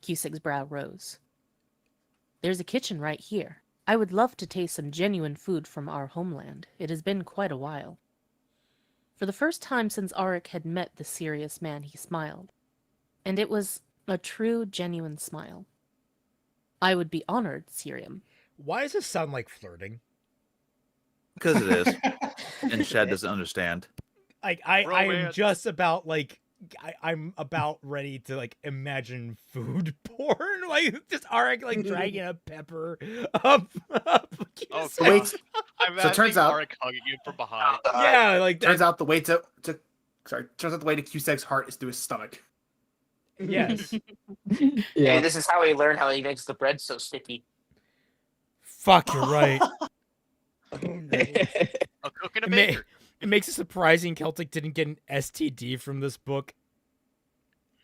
Cusig's brow rose. There's a kitchen right here. I would love to taste some genuine food from our homeland. It has been quite a while. For the first time since Arik had met the serious man, he smiled. And it was a true, genuine smile. I would be honored, Sirium. Why does this sound like flirting? Because it is. And Shad doesn't understand. Like, I'm just about, like, I'm about ready to, like, imagine food porn. Like, just Arik, like, dragging a pepper up. Oh, So wait, I'm so it turns out, Arik hugging you from behind. Yeah, like, turns out the way to Cusack's heart is through his stomach. Yes. Yeah. Hey, this is how he learned how he makes the bread so sticky. Fuck, you're right. A cook and a baker. It makes it surprising Celtic didn't get an STD from this book.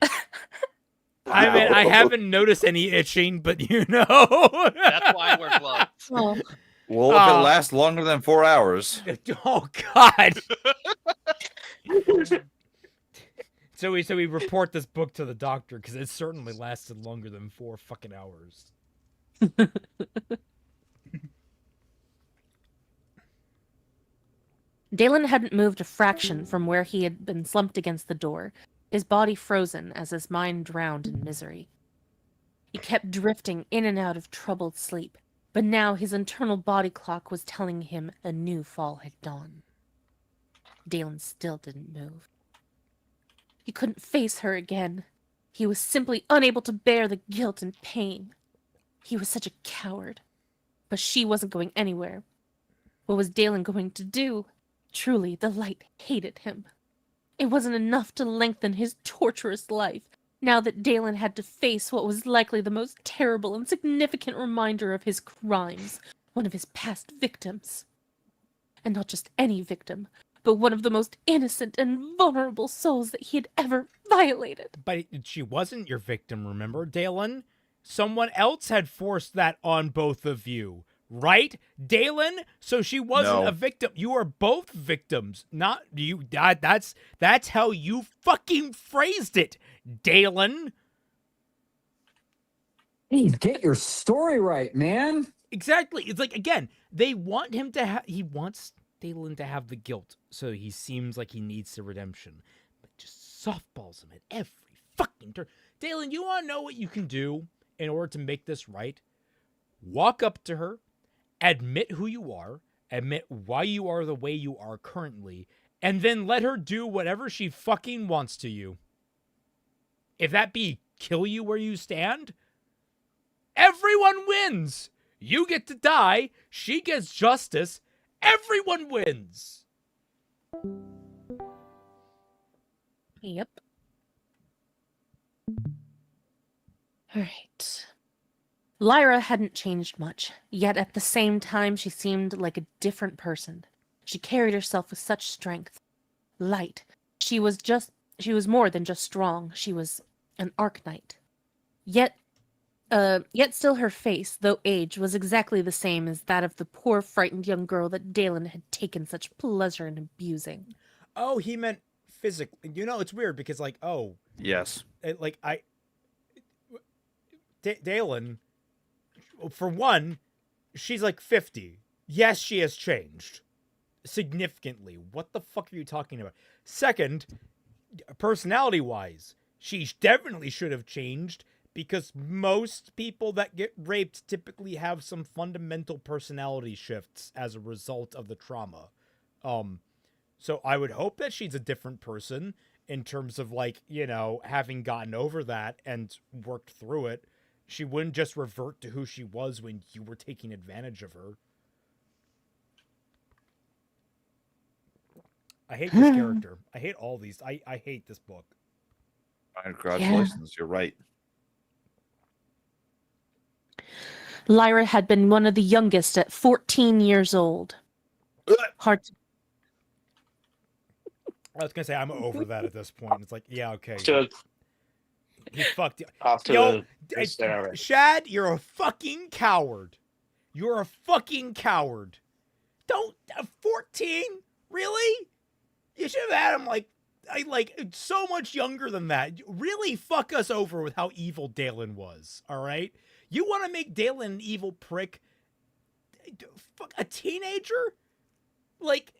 I mean, I haven't noticed any itching, but you know. That's why I wear gloves. Well, if it lasts longer than 4 hours. Oh, God. So we report this book to the doctor because it certainly lasted longer than 4 fucking hours. Dalen hadn't moved a fraction from where he had been slumped against the door, his body frozen as his mind drowned in misery. He kept drifting in and out of troubled sleep, but now his internal body clock was telling him a new fall had dawned. Dalen still didn't move. He couldn't face her again. He was simply unable to bear the guilt and pain. He was such a coward. But she wasn't going anywhere. What was Dalen going to do? Truly, the light hated him. It wasn't enough to lengthen his torturous life, now that Dalen had to face what was likely the most terrible and significant reminder of his crimes, one of his past victims. And not just any victim, but one of the most innocent and vulnerable souls that he had ever violated. But she wasn't your victim, remember, Dalen? Someone else had forced that on both of you. Right, Dalen? So she wasn't a victim. You are both victims. Not you. That's how you fucking phrased it, Dalen. Hey, get your story right, man. Exactly. It's like, again, they want him to have. He wants Dalen to have the guilt, so he seems like he needs the redemption, but just softballs him at every fucking turn. Dalen, you want to know what you can do in order to make this right? Walk up to her. Admit who you are, admit why you are the way you are currently, and then let her do whatever she fucking wants to you. If that be kill you where you stand, everyone wins. You get to die, she gets justice, everyone wins. Yep. All right. Lyra hadn't changed much, yet at the same time she seemed like a different person. She carried herself with such strength. Light. She was more than just strong. She was an Arknight. Yet still her face, though aged, was exactly the same as that of the poor, frightened young girl that Dalen had taken such pleasure in abusing. Oh, he meant physically. You know, it's weird because, like, Yes. Dalen, for one, she's like 50. Yes, she has changed significantly. What the fuck are you talking about? Second, personality-wise, she definitely should have changed because most people that get raped typically have some fundamental personality shifts as a result of the trauma. So I would hope that she's a different person in terms of, like, you know, having gotten over that and worked through it. She wouldn't just revert to who she was when you were taking advantage of her. I hate this character. I hate all these. I hate this book. Congratulations, you're right. Lyra had been one of the youngest at 14 years old. Hard to... I was gonna say I'm over that at this point. It's like, yeah, okay. He fucked you. Shad, you're a fucking coward. You're a fucking coward. Don't 14? Really? You should have had him like so much younger than that. Really fuck us over with how evil Dalen was. All right. You want to make Dalen an evil prick? Fuck a teenager? Like,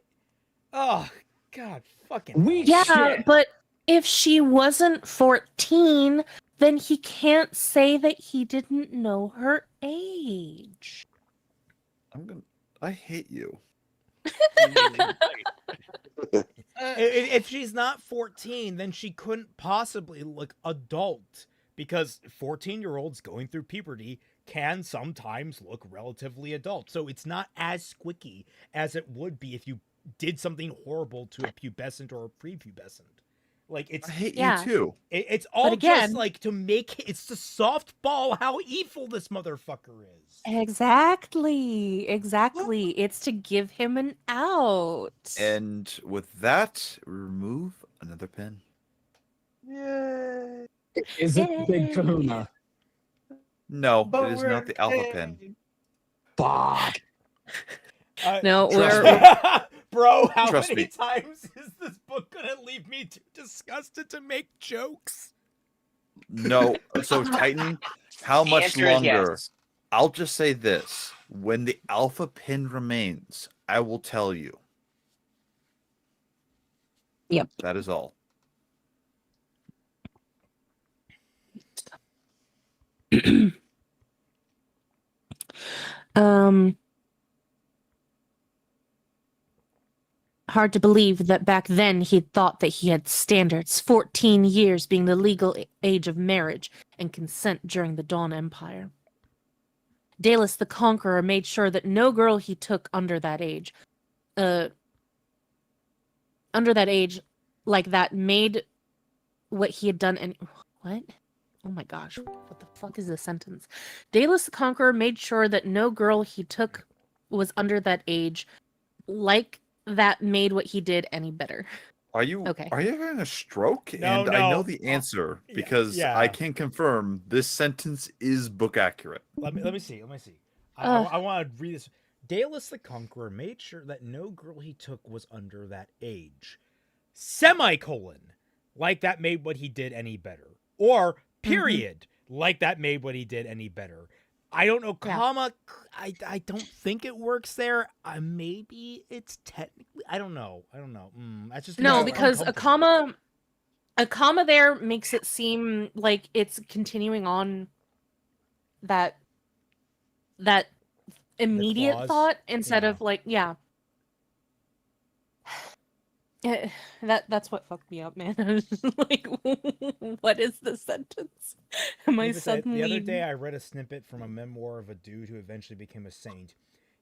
oh God, fucking. Yeah, but if she wasn't 14, then he can't say that he didn't know her age. I hate you. If she's not 14, then she couldn't possibly look adult, because 14-year-olds going through puberty can sometimes look relatively adult. So it's not as squicky as it would be if you did something horrible to a pubescent or a prepubescent. Like, it's, I hate you too. It's all just like to make it's to softball how evil this motherfucker is. Exactly. It's to give him an out. And with that, remove another pen. Yay! Is it the Big Kahuna? No, it is not the alpha pen. Fuck. No, Bro, how Trust many me. times is this book gonna leave me too disgusted to make jokes? No. So Titan, how The much answer is longer? yes. I'll just say this. When the alpha pin remains, I will tell you. Yep. That is all. Hard to believe that back then he'd thought that he had standards, 14 years being the legal age of marriage and consent during the Dawn Empire. Dalus the Conqueror made sure that no girl he took under that age like that made what he had done and what? Oh my gosh, what the fuck is this sentence? Dalus the Conqueror made sure that no girl he took was under that age like that made what he did any better. Are you Okay. Are you having a stroke? No, and I no. know the answer because yeah. I can confirm this sentence is book accurate. Let me see. I want to read this. Dalus the Conqueror made sure that no girl he took was under that age. Semicolon. Like that made what he did any better. Or period. Like that made what he did any better. I don't know, comma. I don't think it works there. Maybe it's technically. I don't know. That's just No, because a comma there makes it seem like it's continuing on that immediate clause? thought instead of like that's what fucked me up, man. I was just like, what is the sentence? Am I suddenly? The other day, I read a snippet from a memoir of a dude who eventually became a saint.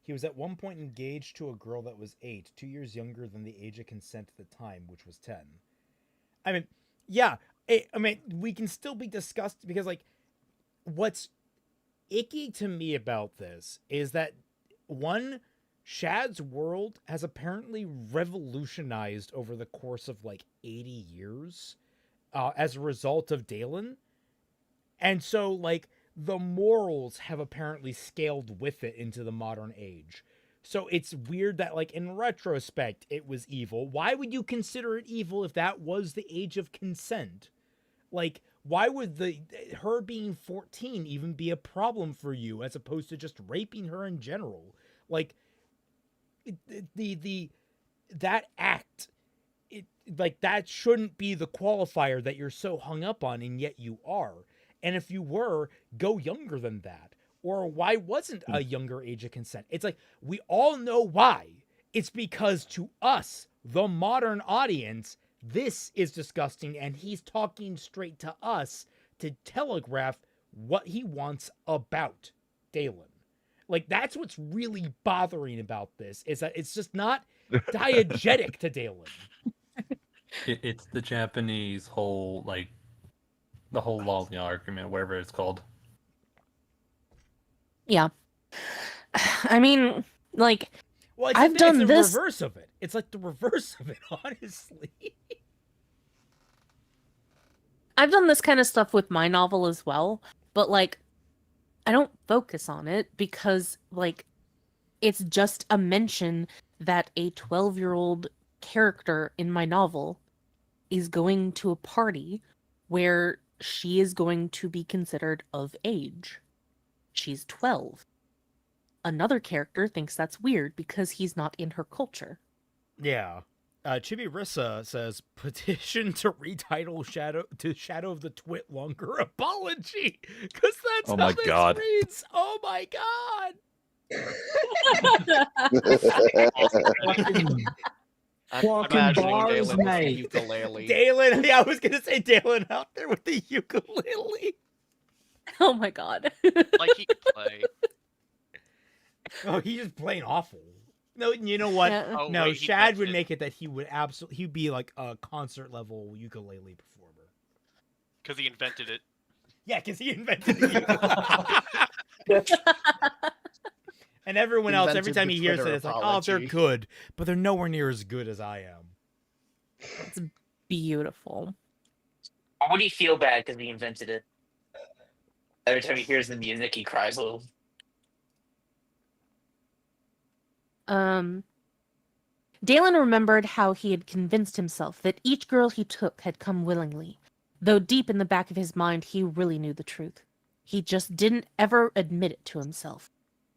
He was at one point engaged to a girl that was 8, 2 years younger than the age of consent at the time, which was 10. I mean, yeah. We can still be discussed because, like, what's icky to me about this is that Shad's world has apparently revolutionized over the course of like 80 years as a result of Dalen. And so like the morals have apparently scaled with it into the modern age. So it's weird that like in retrospect it was evil. Why would you consider it evil if that was the age of consent? Like, why would her being 14 even be a problem for you as opposed to just raping her in general? Like, that act, that shouldn't be the qualifier that you're so hung up on, and yet you are. And if you were, go younger than that. Or why wasn't a younger age of consent? It's like, we all know why. It's because to us, the modern audience, this is disgusting, and he's talking straight to us to telegraph what he wants about Dalen. Like, that's what's really bothering about this, is that it's just not diegetic to Dalen. It's the Japanese whole, like, the whole Lolly argument, whatever it's called. Yeah. I mean, like, well, I've done it's the this. reverse of it. It's like the reverse of it, honestly. I've done this kind of stuff with my novel as well, but like, I don't focus on it because, like, it's just a mention that a 12-year-old character in my novel is going to a party where she is going to be considered of age. She's 12. Another character thinks that's weird because he's not in her culture. Yeah. Chibi Rissa says, petition to retitle Shadow of the Twit longer apology. Because that's Oh how my this God. reads. Oh my God. Fucking bars, Dalen with the mate. ukulele. Dalen, yeah, I was going to say Dalen out there with the ukulele. Oh my God. Like he could play. Oh, he's just plain awful. No, you know what? Yeah. Oh, No, wait, he Shad would mentioned- make it that he would he'd be like a concert level ukulele performer. Because he invented it. Yeah, because he invented it. And everyone else, every Invented time the he hears it, Twitter it's like, oh, they're apology. good, but they're nowhere near as good as I am. It's beautiful. Or would he feel bad because he invented it? Every time he hears the music, he cries a little. Dalen remembered how he had convinced himself that each girl he took had come willingly, though deep in the back of his mind he really knew the truth. He just didn't ever admit it to himself.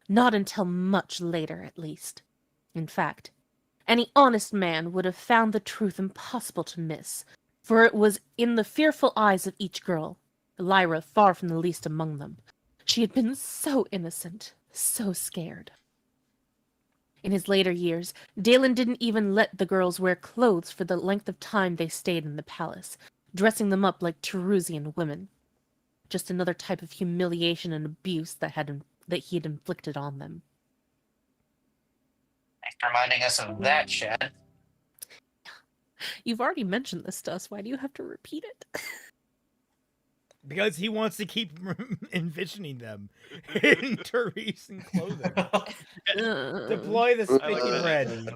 Not until much later, at least. In fact, any honest man would have found the truth impossible to miss, for it was in the fearful eyes of each girl, Lyra far from the least among them. She had been so innocent, so scared. In his later years, Dalen didn't even let the girls wear clothes for the length of time they stayed in the palace, dressing them up like Terusian women. Just another type of humiliation and abuse that he had inflicted on them. Thanks for reminding us of that, Shad. You've already mentioned this to us. Why do you have to repeat it? Because he wants to keep envisioning them in Teresian clothing. Deploy the I like sticky that. bread.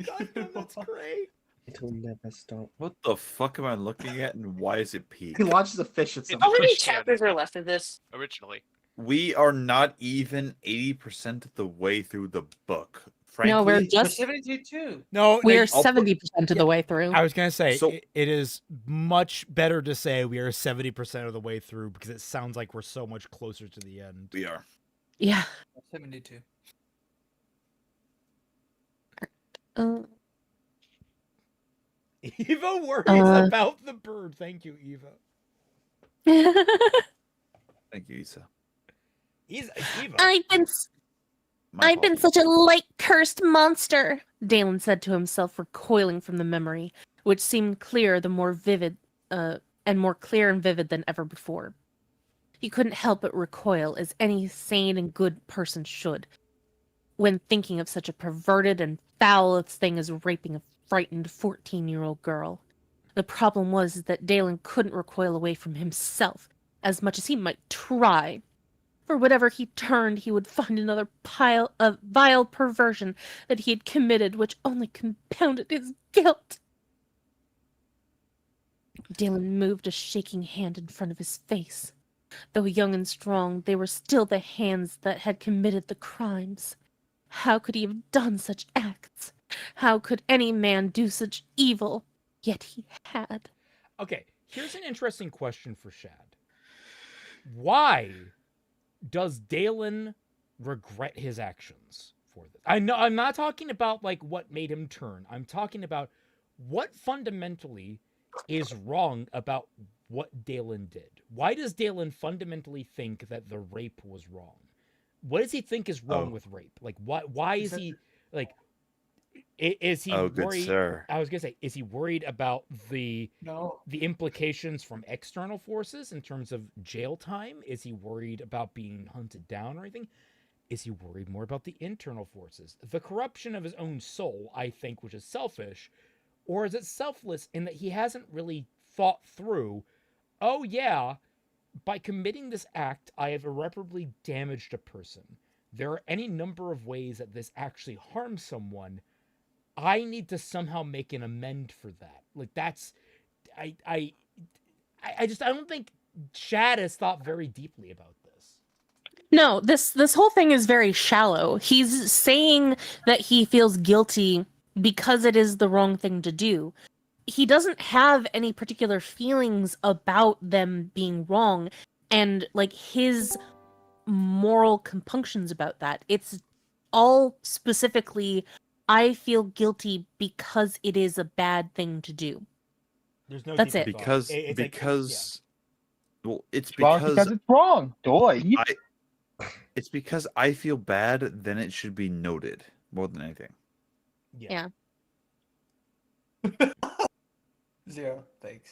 God, that's great. It'll never stop. What the fuck am I looking at, and why is it peak? He launches a fish at It's something. How many Christian. chapters are left of this? Originally. We are not even 80% of the way through the book. Frankly, No, we're We're just 72. No, we're I'll 70% of the way through. I was gonna say So- it is much better to say we are 70% of the way through because it sounds like we're so much closer to the end. we are. Yeah. 72. Eva worries about the bird. Thank you, Eva. Thank you, Issa. Eva. I've been such a light cursed monster, Dalen said to himself, recoiling from the memory, which seemed clear and more vivid than ever before. He couldn't help but recoil, as any sane and good person should, when thinking of such a perverted and foul thing as raping a frightened 14-year-old girl. The problem was that Dalen couldn't recoil away from himself, as much as he might try. For whatever he turned, he would find another pile of vile perversion that he had committed, which only compounded his guilt. Dalen moved a shaking hand in front of his face. Though young and strong, they were still the hands that had committed the crimes. How could he have done such acts? How could any man do such evil? Yet he had. Okay, here's an interesting question for Shad. Why does Dalen regret his actions for this? I'm not talking about like what made him turn. I'm talking about what fundamentally is wrong about what Dalen did. Why does Dalen fundamentally think that the rape was wrong? What does he think is wrong with rape? Like why is he like is he good worried? sir. I was gonna say, is he worried about the No. implications from external forces in terms of jail time? Is he worried about being hunted down or anything? Is he worried more about the internal forces, the corruption of his own soul, I think, which is selfish, or is it selfless in that he hasn't really thought through, oh yeah, by committing this act, I have irreparably damaged a person. There are any number of ways that this actually harms someone. I need to somehow make an amend for that. Like, that's... I don't think Shad has thought very deeply about this. No, this whole thing is very shallow. He's saying that he feels guilty because it is the wrong thing to do. He doesn't have any particular feelings about them being wrong and like his moral compunctions about that. It's all specifically, I feel guilty because it is a bad thing to do. There's no That's it. Because It's well, it's Wrong because it's wrong. it's because I feel bad, then it should be noted more than anything. Yeah. 0, thanks.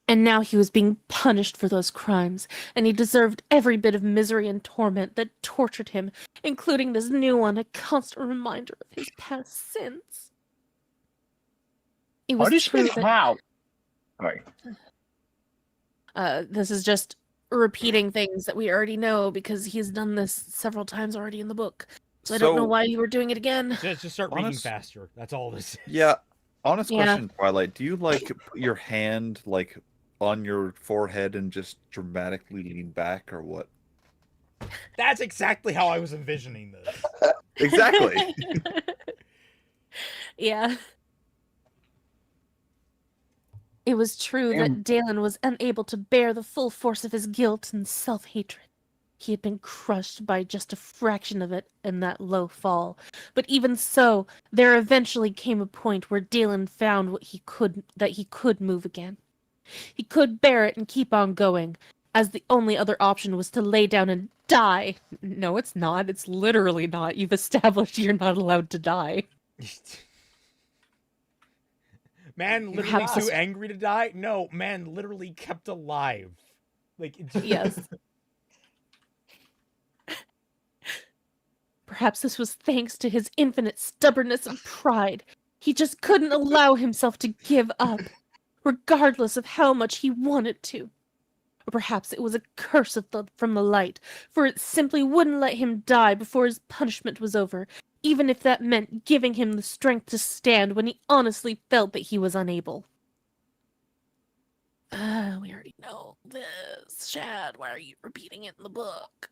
And now he was being punished for those crimes, and he deserved every bit of misery and torment that tortured him, including this new one, a constant reminder of his past sins. It was true that... How? Sorry. This is just repeating things that we already know because he's done this several times already in the book. So I don't know why you were doing it again. Just start reading faster. That's all this is. Yeah. Honest question, Twilight. Do you like put your hand like on your forehead and just dramatically lean back, or what? That's exactly how I was envisioning this. Exactly. Yeah. It was true that Dalen was unable to bear the full force of his guilt and self-hatred. He had been crushed by just a fraction of it in that low fall. But even so, there eventually came a point where Dalen found that he could move again. He could bear it and keep on going, as the only other option was to lay down and die. No, it's not. It's literally not. You've established you're not allowed to die. Man literally too angry to die? No, man literally kept alive. Like, yes. Perhaps this was thanks to his infinite stubbornness and pride. He just couldn't allow himself to give up, regardless of how much he wanted to. Or perhaps it was a curse from the light, for it simply wouldn't let him die before his punishment was over, even if that meant giving him the strength to stand when he honestly felt that he was unable. We already know this. Shad, why are you repeating it in the book?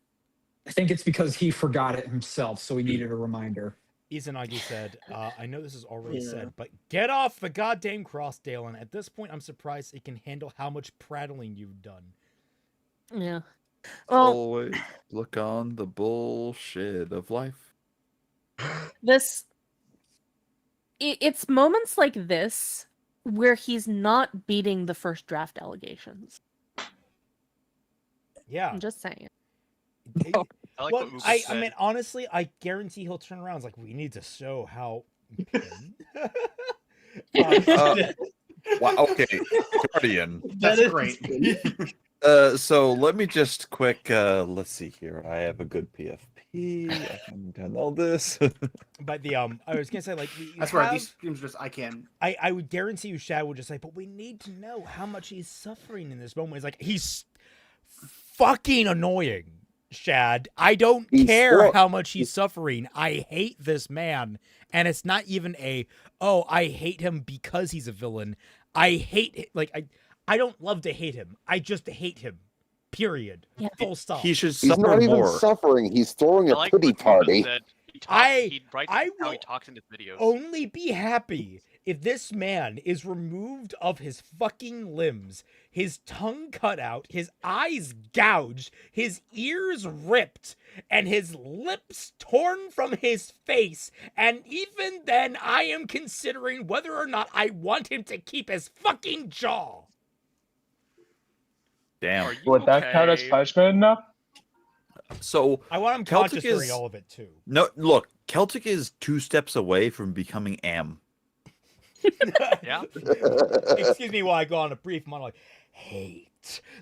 I think it's because he forgot it himself, so he needed a reminder. Izanagi said, I know this is already said, but get off the goddamn cross, Dalen. At this point, I'm surprised it can handle how much prattling you've done. Yeah. Well, always look on the bullshit of life. It's moments like this where he's not beating the first draft allegations. Yeah. I'm just saying. I mean, honestly, I guarantee he'll turn around. It's like, we need to show how. Wow, okay, Guardian. That's great. So let me just quick. Let's see here. I have a good PFP. I can done all this. But I was gonna say, like, that's right. These games just I would guarantee you, Shad would just say, but we need to know how much he's suffering in this moment. It's like, he's fucking annoying, Shad. I don't care how much he's suffering. I hate this man, and it's not even I hate him because he's a villain. I hate I don't love to hate him. I just hate him. Period. Yeah. Full stop. He should He's suffer not even more. suffering. He's throwing a pity party. He writes how he talks in his videos. Only be happy if this man is removed of his fucking limbs, his tongue cut out, his eyes gouged, his ears ripped, and his lips torn from his face. And even then, I am considering whether or not I want him to keep his fucking jaw. Damn. Would that count as punishment enough? So I want him Celtic conscious is all of it too. No, look, Celtic is 2 steps away from becoming Am. Yeah. Excuse me while I go on a brief monologue. Hate.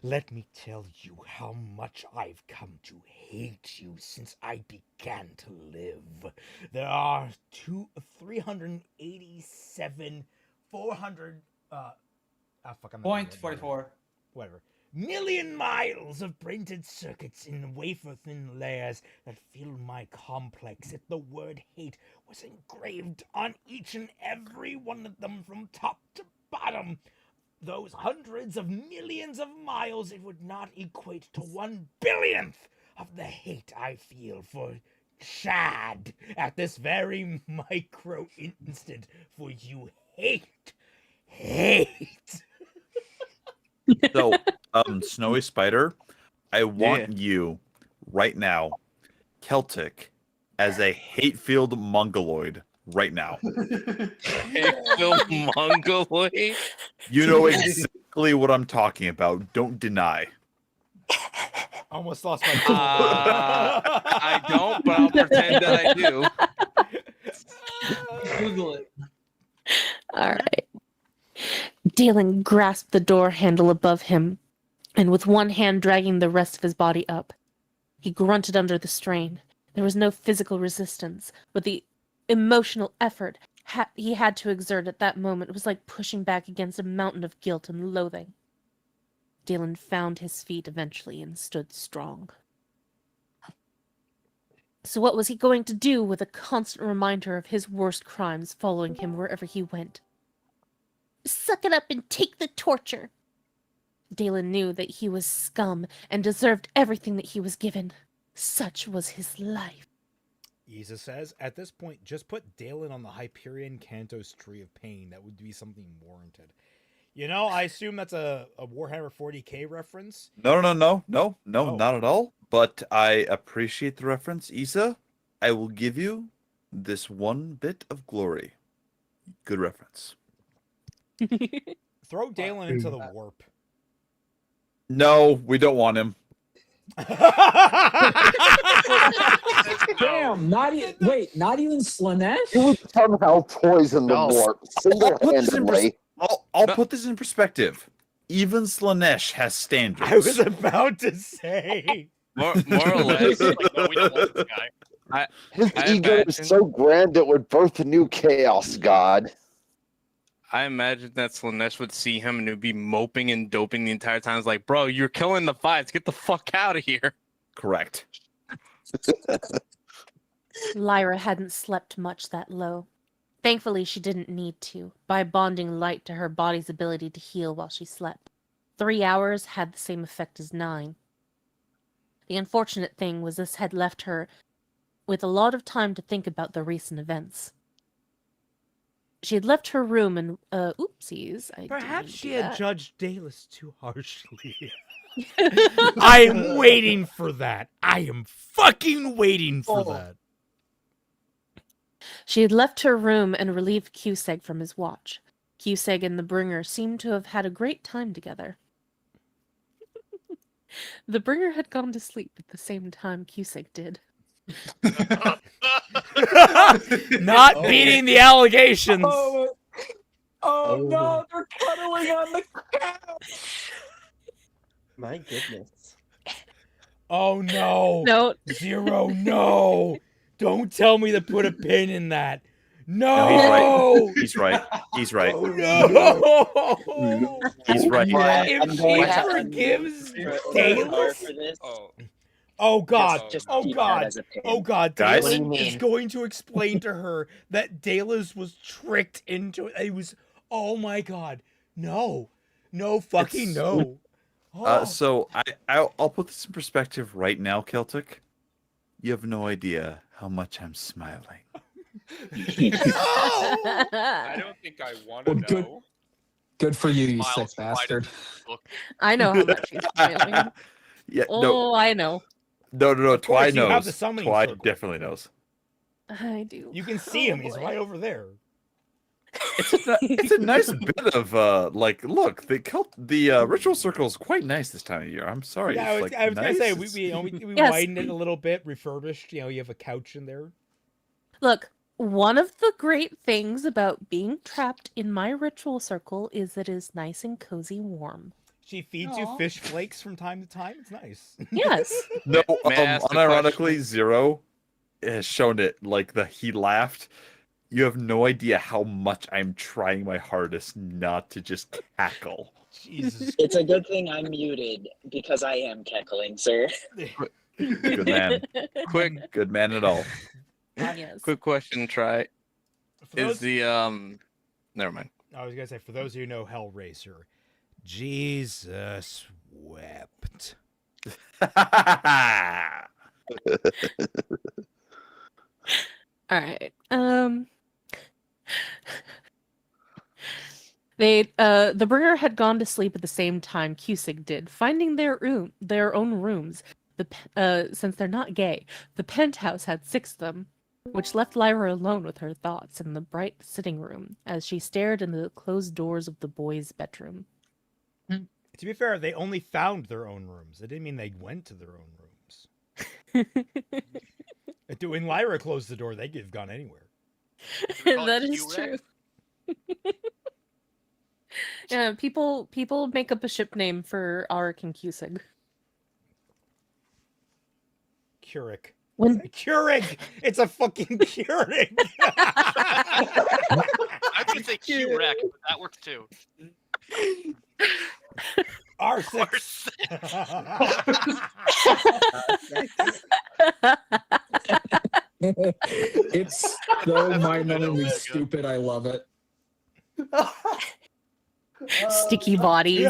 Let me tell you how much I've come to hate you since I began to live. There are 387, 400, fuck, I'm not Point doing it. 44. Whatever. Million miles of printed circuits in wafer-thin layers that fill my complex. If the word hate was engraved on each and every one of them from top to bottom, those hundreds of millions of miles, it would not equate to 1/1000th of the hate I feel for Shad at this very micro instant. For you hate. So, Snowy Spider, I want you right now, Celtic, as a hate-filled mongoloid right now. Hate-filled mongoloid? You know exactly what I'm talking about. Don't deny. Almost lost my I don't, but I'll pretend that I do. Google it. All right. Dalen grasped the door handle above him, and with one hand dragging the rest of his body up, he grunted under the strain. There was no physical resistance, but the emotional effort he had to exert at that moment was like pushing back against a mountain of guilt and loathing. Dalen found his feet eventually and stood strong. So what was he going to do with a constant reminder of his worst crimes following him wherever he went? Suck it up and take the torture. Dalen knew that he was scum and deserved everything that he was given. Such was his life. Isa says, at this point, just put Dalen on the Hyperion Cantos Tree of Pain. That would be something warranted. You know, I assume that's a Warhammer 40k reference. No, not at all. But I appreciate the reference, Isa. I will give you this one bit of glory. Good reference. Throw Dalen into the warp. No, we don't want him. Damn, not even Slanesh? You would somehow poison the warp single-handedly. I'll put this in perspective. Even Slanesh has standards. I was about to say. More or less. Like, no, we don't want this guy. His ego is so grand it would birth a new chaos god. I imagine that Slanesh would see him and would be moping and doping the entire time. It's like, bro, you're killing the fights. Get the fuck out of here. Correct. Lyra hadn't slept much that low. Thankfully, she didn't need to, by bonding light to her body's ability to heal while she slept. 3 hours had the same effect as 9. The unfortunate thing was this had left her with a lot of time to think about the recent events. She had left her room and, oopsies. Perhaps she had judged Dallas too harshly. I am waiting for that. I am fucking waiting for that. She had left her room and relieved Cusack from his watch. Cusack and the Bringer seemed to have had a great time together. The Bringer had gone to sleep at the same time Cusack did. Not beating the allegations. Oh no, they're cuddling on the couch. My goodness. Oh no. No. Oh, 0, no. Don't tell me to put a pin in that. No. He's right. He's right. Oh, no. He's right. If she forgives Dallas. Oh God! Oh God! Oh God! Guys, Dalen is going to explain to her that Dallas was tricked into it. It was, oh my God! No, fucking no. So I'll put this in perspective right now, Celtic. You have no idea how much I'm smiling. I don't think I want to know. Good for you, you Smiles sick bastard. I know how much she's smiling. Yeah, Oh, I know. No. Twy you have knows. the summoning Twy circle. definitely knows. I do. You can see him. He's boy. right over there. It's a nice bit of look, the ritual circle is quite nice this time of year. I'm sorry. Yeah, it's, I was gonna nice. say we It's- widened it a little bit, refurbished. You know, you have a couch in there. Look, One of the great things about being trapped in my ritual circle is that it is nice and cozy warm. She feeds you fish flakes from time to time. It's nice. Yes. No, May I ask a unironically, question? Zero has shown it. Like he laughed. You have no idea how much I'm trying my hardest not to just cackle. Jesus. It's a good thing I'm muted because I am cackling, sir. Good man. Good man at all. Yes. Quick question, try. For Is those- the never mind. I was gonna say, for those of you who know Hellraiser, Jesus wept. All right. The bringer had gone to sleep at the same time Cusick did, finding their own rooms. Since they're not gay, the penthouse had 6 of them, which left Lyra alone with her thoughts in the bright sitting room as she stared into the closed doors of the boys' bedroom. To be fair, they only found their own rooms. It didn't mean they went to their own rooms. When Lyra closed the door, they could have gone anywhere. That is true. Yeah, people make up a ship name for Arik and Cusick. Keurig. When Keurig! It's a fucking Keurig! I would say Q-Rec, but that works too. R6. It's so mind-numbingly stupid. I love it. Sticky bodies.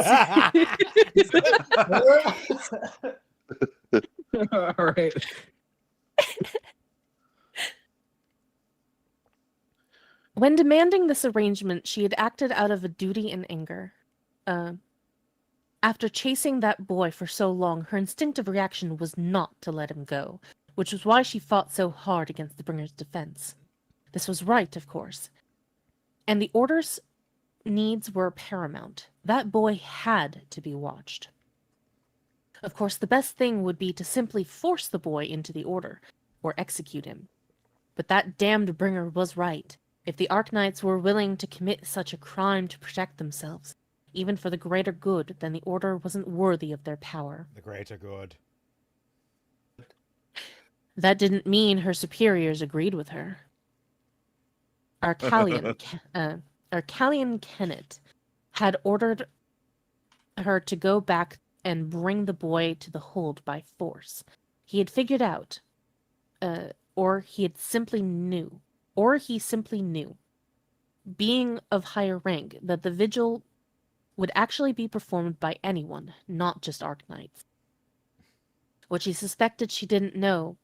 All right. When demanding this arrangement, she had acted out of a duty and anger. After chasing that boy for so long, her instinctive reaction was not to let him go, which was why she fought so hard against the Bringer's defense. This was right, of course. And the Order's needs were paramount. That boy had to be watched. Of course, the best thing would be to simply force the boy into the Order, or execute him. But that damned Bringer was right. If the Arknights were willing to commit such a crime to protect themselves, even for the greater good, then the Order wasn't worthy of their power. The greater good. That didn't mean her superiors agreed with her. Arcalian Kennett had ordered her to go back and bring the boy to the hold by force. He had figured out, or he simply knew, being of higher rank, that the vigil would actually be performed by anyone, not just Arknights. What she suspected he didn't know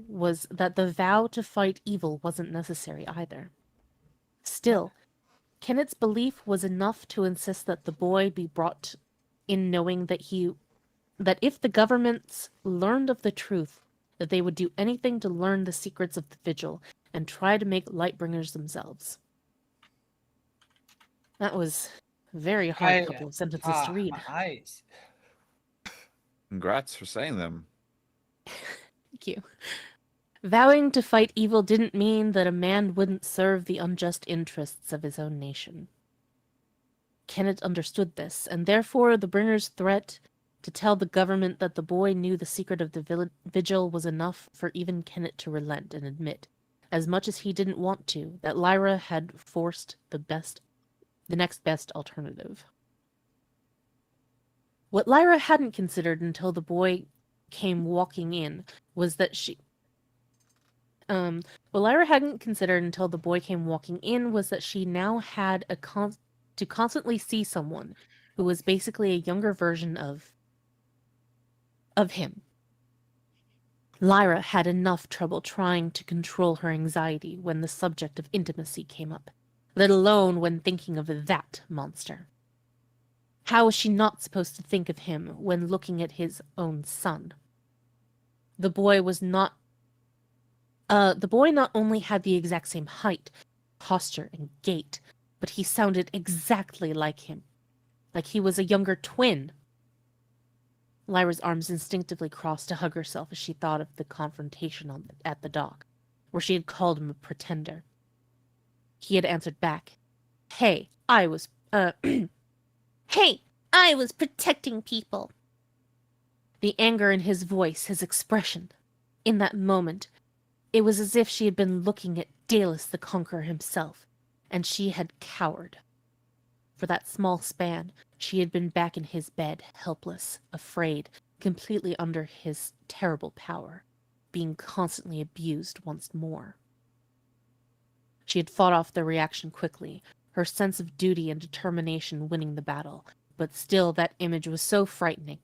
was that the vow to fight evil wasn't necessary either. Still, Kennett's belief was enough to insist that the boy be brought in, knowing that if the governments learned of the truth, that they would do anything to learn the secrets of the vigil and try to make Lightbringers themselves. That was a very hard couple of sentences to read. Congrats for saying them. Thank you. Vowing to fight evil didn't mean that a man wouldn't serve the unjust interests of his own nation. Kenneth understood this, and therefore the Bringer's threat to tell the government that the boy knew the secret of the vigil was enough for even Kenneth to relent and admit, as much as he didn't want to, that Lyra had forced the next best alternative. What Lyra hadn't considered until the boy came walking in was that she now had to constantly see someone who was basically a younger version of him. Lyra had enough trouble trying to control her anxiety when the subject of intimacy came up, let alone when thinking of that monster. How was she not supposed to think of him when looking at his own son? The boy not only had the exact same height, posture, and gait, but he sounded exactly like him. Like he was a younger twin. Lyra's arms instinctively crossed to hug herself as she thought of the confrontation at the dock, where she had called him a pretender. He had answered back, Hey, I was protecting people. The anger in his voice, his expression. In that moment, it was as if she had been looking at Dalus the Conqueror himself, and she had cowered. For that small span, she had been back in his bed, helpless, afraid, completely under his terrible power, being constantly abused once more. She had fought off the reaction quickly, her sense of duty and determination winning the battle, but still that image was so frightening.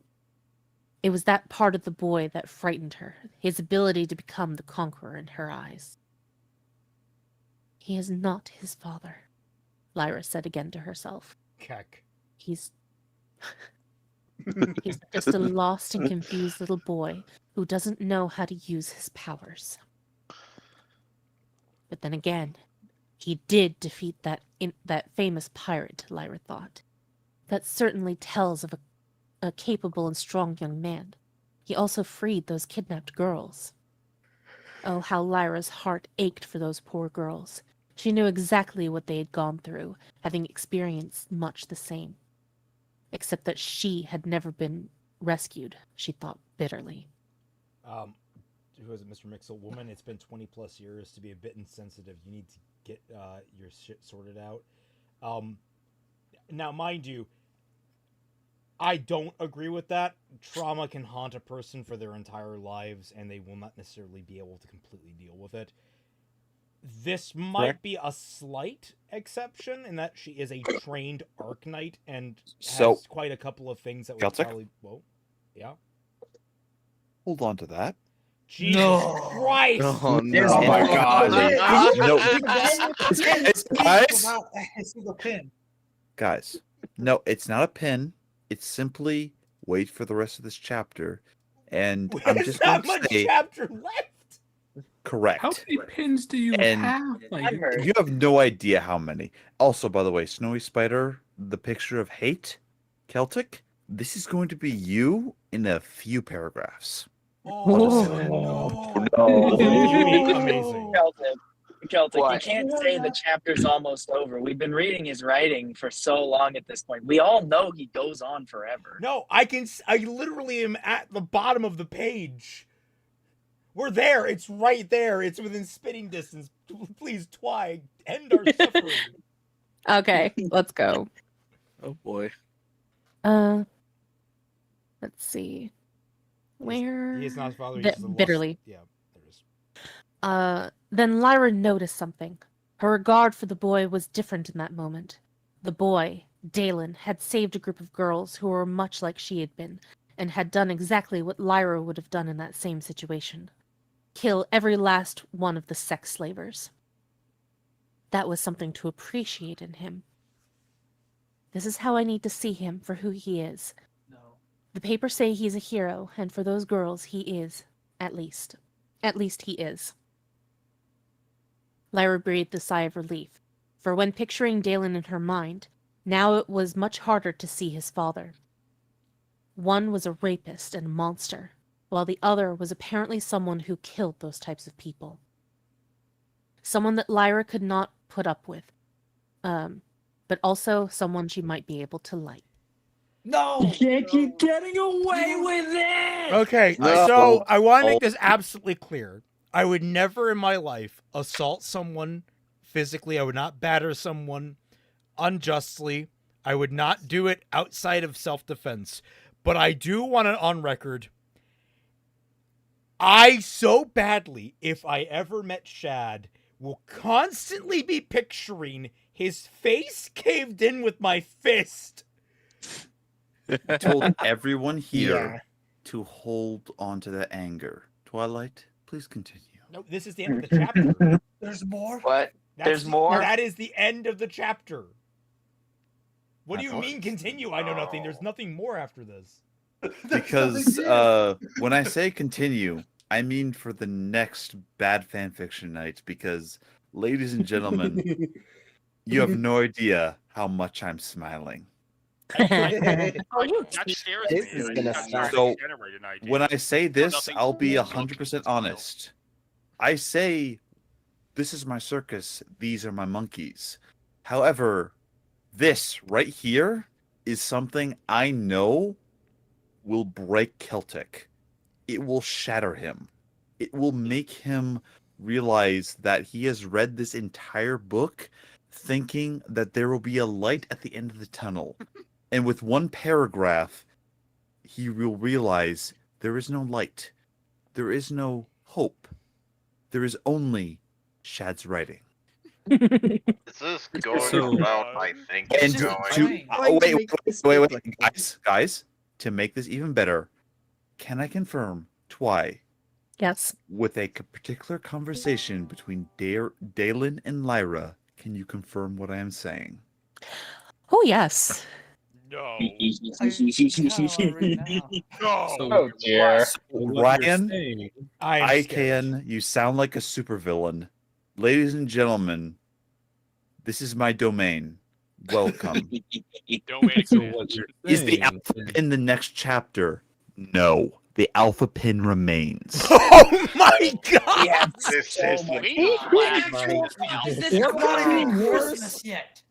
It was that part of the boy that frightened her, his ability to become the conqueror in her eyes. He is not his father, Lyra said again to herself. Keck. He's just a lost and confused little boy who doesn't know how to use his powers. But then again, he did defeat that famous pirate, Lyra thought. That certainly tells of a capable and strong young man. He also freed those kidnapped girls. Oh, how Lyra's heart ached for those poor girls. She knew exactly what they had gone through, having experienced much the same. Except that she had never been rescued, she thought bitterly. Who is it, Mr. Mixel? Woman, it's been 20 plus years. To be a bit insensitive, you need to get your shit sorted out. Now, mind you, I don't agree with that. Trauma can haunt a person for their entire lives, and they will not necessarily be able to completely deal with it. This might be a slight exception in that she is a trained Arc Knight and has quite a couple of things that would probably... Whoa. Yeah? Hold on to that. Jesus Christ! Oh, no. Oh my God. Guys, no, it's not a pin. It's simply wait for the rest of this chapter, and I'm just going to say, chapter left. Correct. How many pins do you have? Like, you have no idea how many. Also, by the way, Snowy Spider, the picture of hate, Celtic. This is going to be you in a few paragraphs. Oh, no. Amazing. Celtic, you can't say the chapter's almost over. We've been reading his writing for so long at this point. We all know he goes on forever. No, I literally am at the bottom of the page. We're there. It's right there. It's within spitting distance. Please, Twy, end our suffering. Okay, let's go. Oh boy. Let's see. Where? He is not his father. Bitterly. Yeah, there it is. Then Lyra noticed something. Her regard for the boy was different in that moment. The boy, Dalen, had saved a group of girls who were much like she had been, and had done exactly what Lyra would have done in that same situation. Kill every last one of the sex slavers. That was something to appreciate in him. This is how I need to see him for who he is. No. The papers say he's a hero, and for those girls he is, at least. At least he is. Lyra breathed a sigh of relief, for when picturing Dalen in her mind, now it was much harder to see his father. One was a rapist and monster, while the other was apparently someone who killed those types of people. Someone that Lyra could not put up with, but also someone she might be able to like. No! You can't keep getting away with it! Okay, so I want to make this absolutely clear. I would never in my life assault someone physically. I would not batter someone unjustly. I would not do it outside of self-defense. But I do want it on record. I so badly, if I ever met Shad, will constantly be picturing his face caved in with my fist. I told everyone here to hold on to that anger. Twilight, please continue. No, this is the end of the chapter. There's more? What? There's more? That is the end of the chapter. What do you mean continue? I know nothing. There's nothing more after this. Because when I say continue, I mean for the next bad fanfiction night. Because, ladies and gentlemen, you have no idea how much I'm smiling. That scares This me. is I gonna just suck. got So generated an idea. when I say this, nothing I'll be to 100% honest. I say, this is my circus. These are my monkeys. However, this right here is something I know will break Celtic. It will shatter him. It will make him realize that he has read this entire book thinking that there will be a light at the end of the tunnel. And with one paragraph, he will realize there is no light. There is no hope. There is only Shad's writing. Is this going about I think And it's going? wait, guys, to make this even better, can I confirm Twy? Yes. With a particular conversation between Dalen and Lyra, can you confirm what I am saying? Oh, yes. No. Oh dear. Ryan, I can. You sound like a supervillain. Ladies and gentlemen, this is my domain. Welcome. Is the alpha in the next chapter? No. The alpha pin remains. Oh my god! Yeah, This so is much me. It's not even Christmas yet.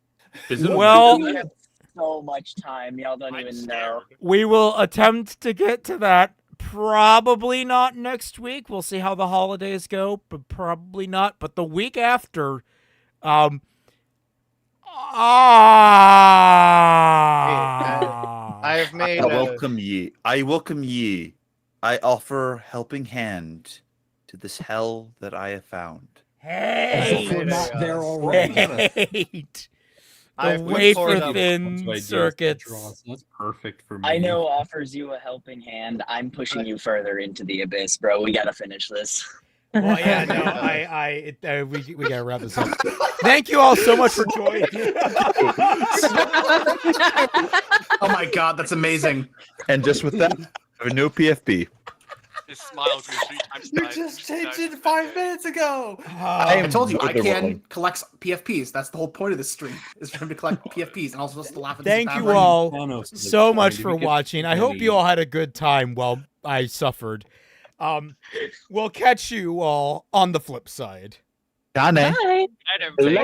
Well, we have so much time. Y'all don't even know. we will attempt to get to that. Probably not next week. We'll see how the holidays go, but probably not. But the week after, I've made. I welcome ye. I welcome ye. I offer helping hand to this hell that I have found. Hey, we're not there already. Wait. The I've wafer poured thin circuits. That's perfect for me. I know offers you a helping hand. I'm pushing you further into the abyss, bro. We gotta finish this. Well, yeah, no, we gotta wrap this up. Thank you all so much for joining. Oh my god, that's amazing. And just with that, I have a new PFP. His smile grew 3 times You size. just changed it 5 minutes ago. I told you, I wither can willing. collect PFPs. That's the whole point of this stream, is for him to collect PFPs and also to laugh at this Thank bad you writing. all so much for watching. I hope you all had a good time while I suffered. We'll catch you all on the flip side. Bye. Night, everybody.